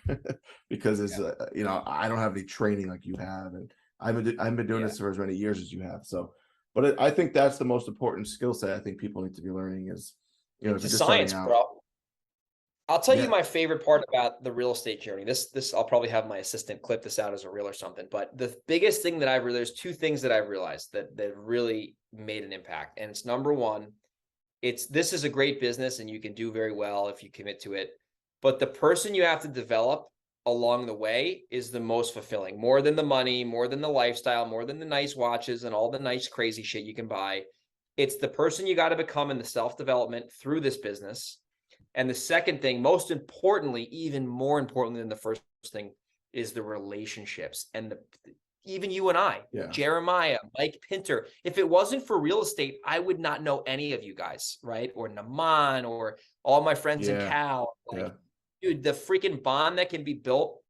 because I don't have any training like you have, and I've been doing this for as many years as you have. So, but I think that's the most important skill set I think people need to be learning is, it's a science, bro. I'll tell you my favorite part about the real estate journey. This I'll probably have my assistant clip this out as a reel or something. But the biggest thing that there's 2 things that I've realized that really made an impact. And it's number one, this is a great business and you can do very well if you commit to it. But the person you have to develop along the way is the most fulfilling, more than the money, more than the lifestyle, more than the nice watches and all the nice crazy shit you can buy. It's the person you got to become in the self-development through this business. And the second thing, most importantly, even more importantly than the first thing, is the relationships. And even you and I, Jeremiah, Mike Pinter, if it wasn't for real estate, I would not know any of you guys, right? Or Naman, or all my friends in Cal. Dude, the freaking bond that can be built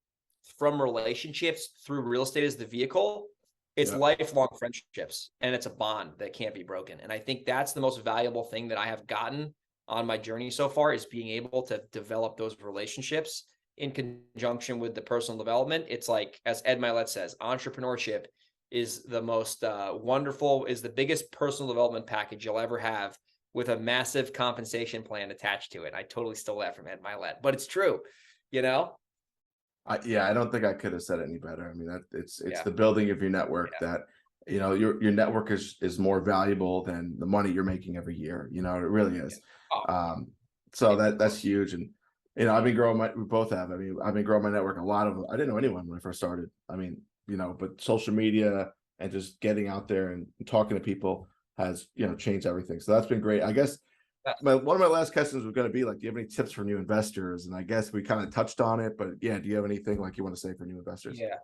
from relationships through real estate as the vehicle, it's lifelong friendships, and it's a bond that can't be broken. And I think that's the most valuable thing that I have gotten on my journey so far, is being able to develop those relationships in conjunction with the personal development. It's like, as Ed Milet says, entrepreneurship is the most is the biggest personal development package you'll ever have, with a massive compensation plan attached to it. I totally stole that from Ed Milet, but it's true, I don't think I could have said it any better. I mean, it's the building of your network that, your network is more valuable than the money you're making every year. It really is. So that's huge. And, I've been growing we both have. I mean, I've been growing my network. A lot of, I didn't know anyone when I first started. I mean, but social media and just getting out there and talking to people has, changed everything. So that's been great. I guess one of my last questions was going to be like, do you have any tips for new investors? And I guess we kind of touched on it, but do you have anything like you want to say for new investors? Yeah.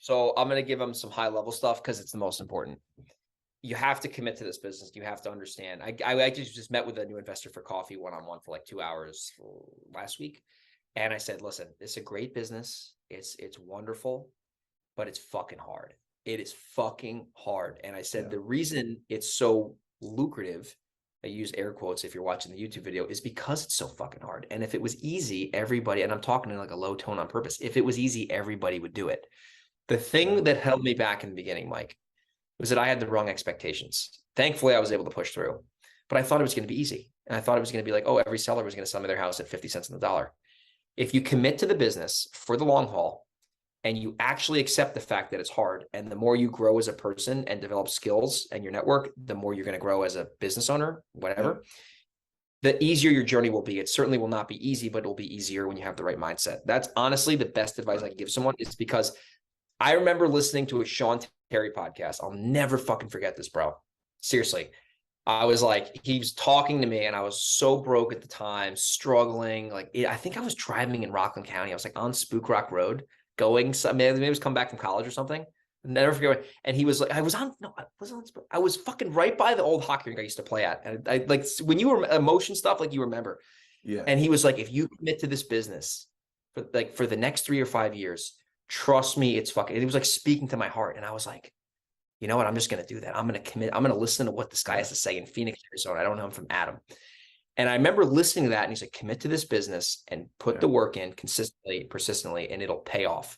So I'm going to give them some high level stuff, because it's the most important. You have to commit to this business. You have to understand. I actually just met with a new investor for coffee one-on-one for like 2 hours last week. And I said, listen, it's a great business. It's wonderful, but it's fucking hard. It is fucking hard. And I said, the reason it's so lucrative, I use air quotes if you're watching the YouTube video, is because it's so fucking hard. And if it was easy, everybody, and I'm talking in like a low tone on purpose, if it was easy, everybody would do it. The thing that held me back in the beginning, Mike, was that I had the wrong expectations. Thankfully, I was able to push through, but I thought it was going to be easy. And I thought it was going to be like, oh, every seller was going to sell me their house at 50 cents on the dollar. If you commit to the business for the long haul, and you actually accept the fact that it's hard. And the more you grow as a person and develop skills and your network, the more you're going to grow as a business owner, whatever, the easier your journey will be. It certainly will not be easy, but it'll be easier when you have the right mindset. That's honestly the best advice I can give someone, is because I remember listening to a Sean Terry podcast. I'll never fucking forget this, bro. Seriously. I was like, he was talking to me and I was so broke at the time, struggling. Like, I think I was driving in Rockland County. I was like on Spook Rock Road going, maybe I was coming back from college or something. Never forget. And he was like, I was fucking right by the old hockey rink I used to play at. And I like, when you were emotion stuff, like you remember. Yeah. And he was like, if you commit to this business for the next 3 or 5 years, trust me, it's fucking, it was like speaking to my heart. And I was like, you know what? I'm just going to do that. I'm going to commit. I'm going to listen to what this guy has to say in Phoenix, Arizona. I don't know him from Adam. And I remember listening to that, and he's like, commit to this business and put the work in consistently, persistently, and it'll pay off.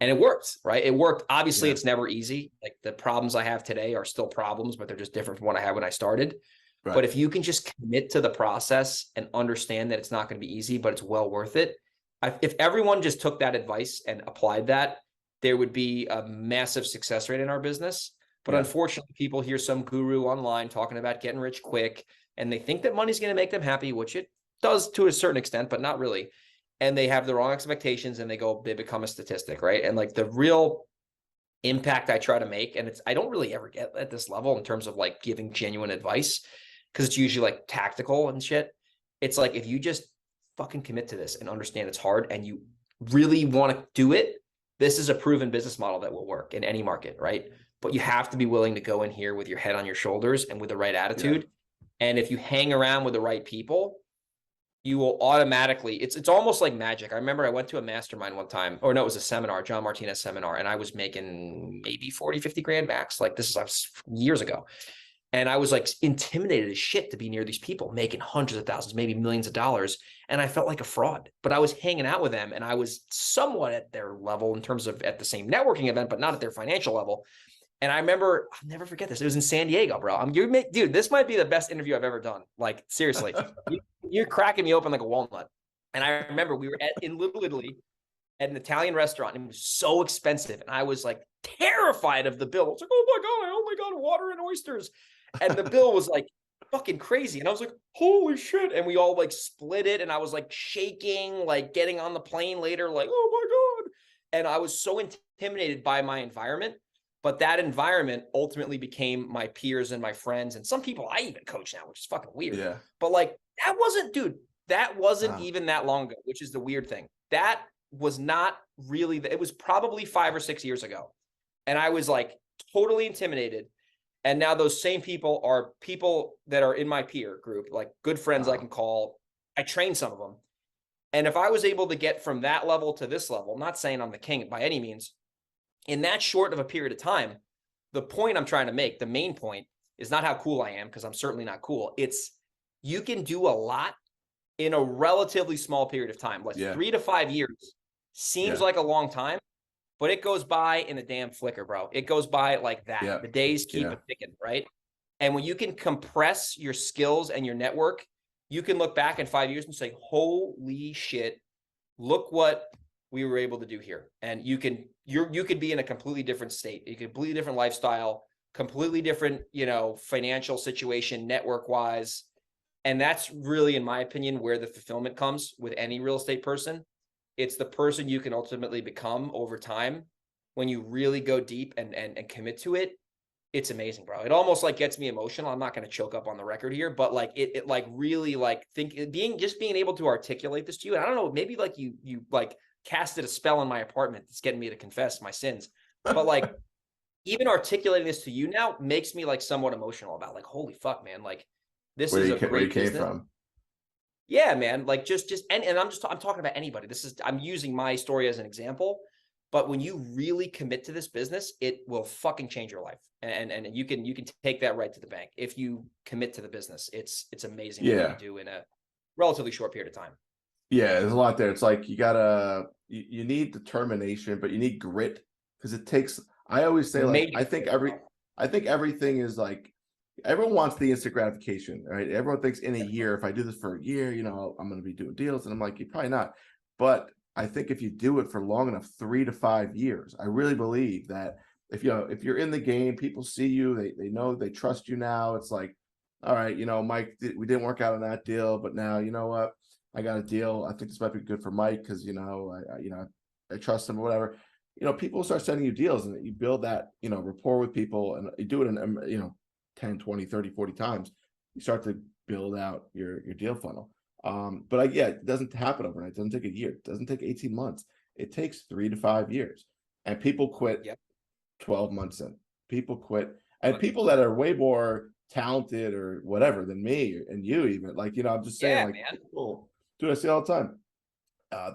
And it worked, right? It worked. Obviously, it's never easy. Like the problems I have today are still problems, but they're just different from what I had when I started. Right. But if you can just commit to the process and understand that it's not going to be easy, but it's well worth it. If everyone just took that advice and applied that, there would be a massive success rate in our business. But unfortunately, people hear some guru online talking about getting rich quick, and they think that money's going to make them happy, which it does to a certain extent, but not really. And they have the wrong expectations, and they become a statistic, right? And like the real impact I try to make, and I don't really ever get at this level in terms of like giving genuine advice, because it's usually like tactical and shit. It's like, if you just fucking commit to this and understand it's hard and you really want to do it, this is a proven business model that will work in any market, right? But you have to be willing to go in here with your head on your shoulders and with the right attitude. And if you hang around with the right people, you will automatically, it's almost like magic. I remember I went to a mastermind one time, or no, it was a seminar, John Martinez seminar, and I was making maybe 40, 50 grand max. Like this is years ago. And I was like intimidated as shit to be near these people making hundreds of thousands, maybe millions of dollars. And I felt like a fraud, but I was hanging out with them and I was somewhat at their level in terms of at the same networking event, but not at their financial level. And I remember, I'll never forget this. It was in San Diego, bro. Dude, this might be the best interview I've ever done. Like, seriously, you're cracking me open like a walnut. And I remember we were in Little Italy at an Italian restaurant, and it was so expensive. And I was like terrified of the bill. I was like, oh my God, I only got water and oysters. And the bill was like fucking crazy. And I was like, holy shit. And we all like split it. And I was like shaking, like getting on the plane later, like, oh my God. And I was so intimidated by my environment. But that environment ultimately became my peers and my friends. And some people I even coach now, which is fucking weird. Yeah. But like, that wasn't even that long ago, which is the weird thing. That was not really, it was probably 5 or 6 years ago. And I was like totally intimidated. And now those same people are people that are in my peer group, like good friends I can call. I train some of them. And if I was able to get from that level to this level, I'm not saying I'm the king by any means, in that short of a period of time, the point I'm trying to make, the main point, is not how cool I am, because I'm certainly not cool. It's you can do a lot in a relatively small period of time. Like 3 to 5 years seems like a long time, but it goes by in a damn flicker, bro. It goes by like that. The days keep ticking, right? And when you can compress your skills and your network, you can look back in 5 years and say, holy shit, look what we were able to do here. And you could be in a completely different state, a completely different lifestyle, completely different, financial situation, network wise. And that's really, in my opinion, where the fulfillment comes with any real estate person. It's the person you can ultimately become over time. When you really go deep and commit to it, it's amazing, bro. It almost like gets me emotional. I'm not going to choke up on the record here, but like it like really like being able to articulate this to you. And I don't know, maybe like you like casted a spell in my apartment that's getting me to confess my sins. But like even articulating this to you now makes me like somewhat emotional about like, holy fuck, man. Like this is a great business. From. Yeah, man. Like and I'm talking about anybody. I'm using my story as an example, but when you really commit to this business, it will fucking change your life. And you can take that right to the bank. If you commit to the business, it's amazing what you do in a relatively short period of time. Yeah, there's a lot there. It's like you need determination, but you need grit, because it takes, I always say, like, I think everything is like, everyone wants the instant gratification, right? Everyone thinks in a year, if I do this for a year, I'm going to be doing deals. And I'm like, you're probably not. But I think if you do it for long enough, 3 to 5 years, I really believe that if if you're in the game, people see you, they know, they trust you now. It's like, all right, Mike, we didn't work out on that deal, but now you know what? I got a deal. I think this might be good for Mike because I trust him or whatever. People start sending you deals and you build that, rapport with people, and you do it in 10, 20, 30, 40 times. You start to build out your deal funnel. But yeah, it doesn't happen overnight. It doesn't take a year. It doesn't take 18 months. It takes 3 to 5 years. And people quit Yep. 12 months in. People quit. And people that are way more talented or whatever than me and you even, like, I'm just saying, Yeah, like, man. people, dude, I see all the time.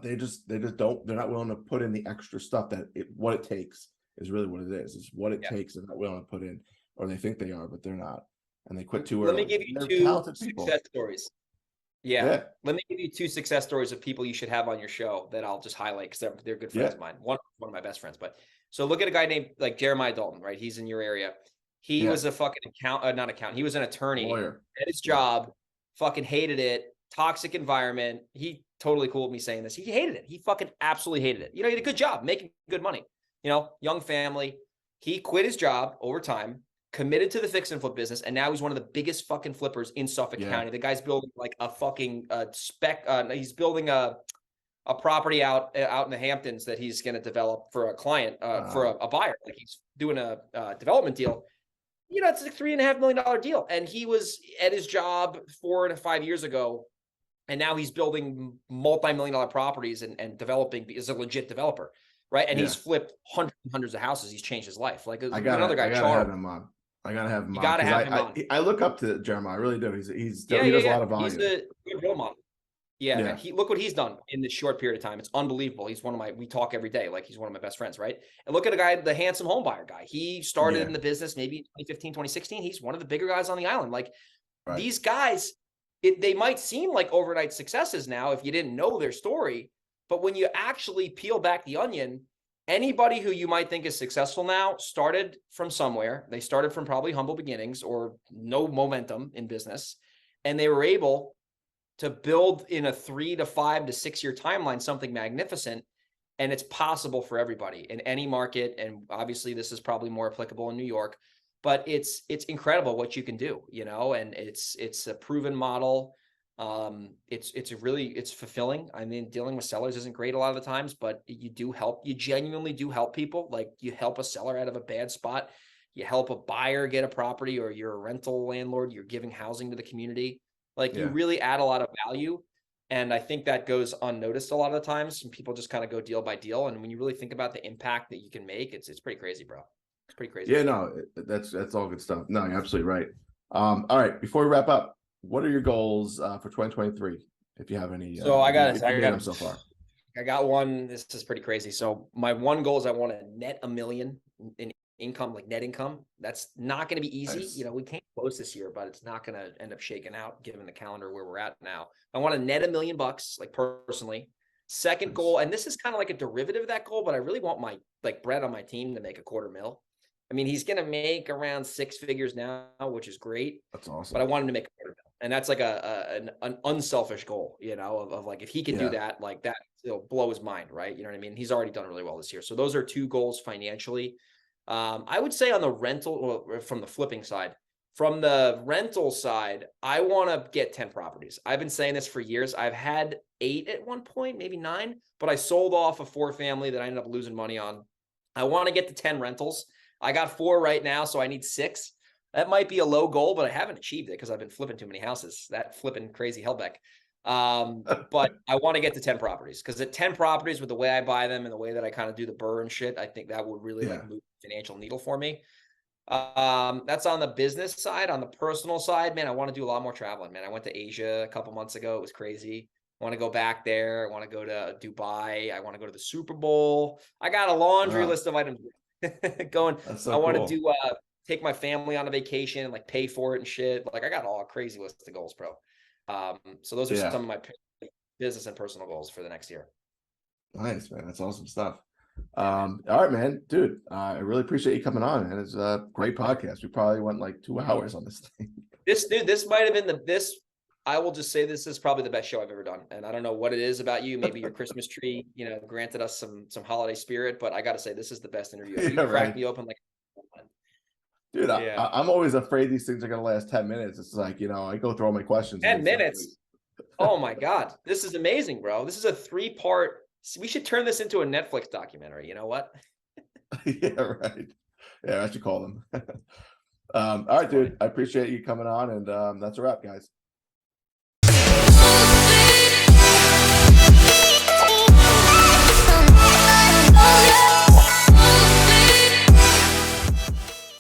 They just don't, they're not willing to put in the extra stuff that what it takes is really what it is. It's what it Yeah. takes. They're not willing to put in, or they think they are, but they're not. And they quit too Let me early. give And you they're 2 talented people. success stories. Yeah. Yeah. Let me give you 2 success stories of people you should have on your show that I'll just highlight because they're good friends Yeah. of mine. One of my best friends. But so look at a guy named like Jeremiah Dalton, right? He's in your area. He Yeah. was a fucking not accountant. He was an attorney Lawyer. at his Yeah. job, fucking hated it, toxic environment. He totally cool with me saying this. He hated it. He fucking absolutely hated it. He had a good job, making good money, young family. He quit his job over time, committed to the fix and flip business, and now he's one of the biggest fucking flippers in Suffolk Yeah. County. The guy's building like a fucking he's building a property out in the Hamptons that he's going to develop for a client, for a buyer. Like he's doing a development deal. It's a $3.5 million deal. And he was at his job 4 to 5 years ago. And now he's building multi-million-dollar properties and developing is a legit developer. Right. And he's flipped hundreds and hundreds of houses. He's changed his life. Like another guy, I gotta have him on. I gotta have him you on got to because have him on. I look up to Jeremiah. I really do. He Yeah. does a lot of volume. He's a good role model. Yeah, Yeah. man. Look what he's done in this short period of time. It's unbelievable. He's we talk every day. Like he's one of my best friends, right? And look at a guy, the handsome home buyer guy. He started Yeah. in the business maybe 2015, 2016. He's one of the bigger guys on the island. Like Right. these guys, they might seem like overnight successes now if you didn't know their story. But when you actually peel back the onion, anybody who you might think is successful now started from somewhere. They started from probably humble beginnings or no momentum in business. And they were able to build in a 3 to 5 to 6 year timeline something magnificent. And it's possible for everybody in any market. And obviously this is probably more applicable in New York, but it's incredible what you can do, and it's a proven model. It's fulfilling. I mean, dealing with sellers isn't great a lot of the times, but you genuinely do help people. Like you help a seller out of a bad spot. You help a buyer get a property, or you're a rental landlord, you're giving housing to the community. Like you really add a lot of value. And I think that goes unnoticed a lot of the times, and people just kind of go deal by deal. And when you really think about the impact that you can make, it's pretty crazy, bro. It's pretty crazy. Yeah, no, that's all good stuff. No, you're absolutely right. All right, before we wrap up, what are your goals for 2023? If you have any, so I got them so far. I got one. This is pretty crazy. So my one goal is I want to net $1 million in income, like net income. That's not going to be easy. Nice. We can't close this year, but it's not going to end up shaking out given the calendar where we're at now. I want to net $1 million, like personally. Second Nice. goal, and this is kind of like a derivative of that goal, but I really want my Brett on my team to make $250,000. I mean, he's going to make around 6 figures now, which is great. That's awesome. But I want him to make $250,000. And that's like an unselfish goal, of like, if he can do that, like that, it'll blow his mind, right? You know what I mean? He's already done really well this year. So those are 2 goals financially. I would say on the rental, from the flipping side, from the rental side, I want to get 10 properties. I've been saying this for years. I've had 8 at one point, maybe 9, but I sold off a 4-family that I ended up losing money on. I want to get to 10 rentals. I got 4 right now, so I need 6. That might be a low goal, but I haven't achieved it because I've been flipping too many houses. That flipping crazy Helbeck. But I want to get to 10 properties, because at 10 properties, with the way I buy them and the way that I kind of do the burr and shit, I think that would really like move the financial needle for me. That's on the business side. On the personal side, man, I want to do a lot more traveling, man. I went to Asia a couple months ago. It was crazy. I want to go back there. I want to go to Dubai. I want to go to the Super Bowl. I got a laundry list of items going. That's so I want cool. to do take my family on a vacation and like pay for it and shit. Like I got all a crazy list of goals, bro. So those are some of my business and personal goals for the next year. Nice, man. That's awesome stuff. All right, man, dude. I really appreciate you coming on, man. It's a great podcast. We probably went like 2 hours on this thing. This might have been I will just say this is probably the best show I've ever done, and I don't know what it is about you. Maybe your Christmas tree, granted us some holiday spirit, but I got to say this is the best interview. You Yeah, cracked right. me open like, Dude, yeah, I'm always afraid these things are gonna last 10 minutes. It's like, I go through all my questions and 10 it's like, wait. minutes. Oh my God, this is amazing, bro. This is a 3-part. We should turn this into a Netflix documentary. You know what? Yeah, right. Yeah, I should call them. All That's right, funny. dude. I appreciate you coming on, and that's a wrap, guys.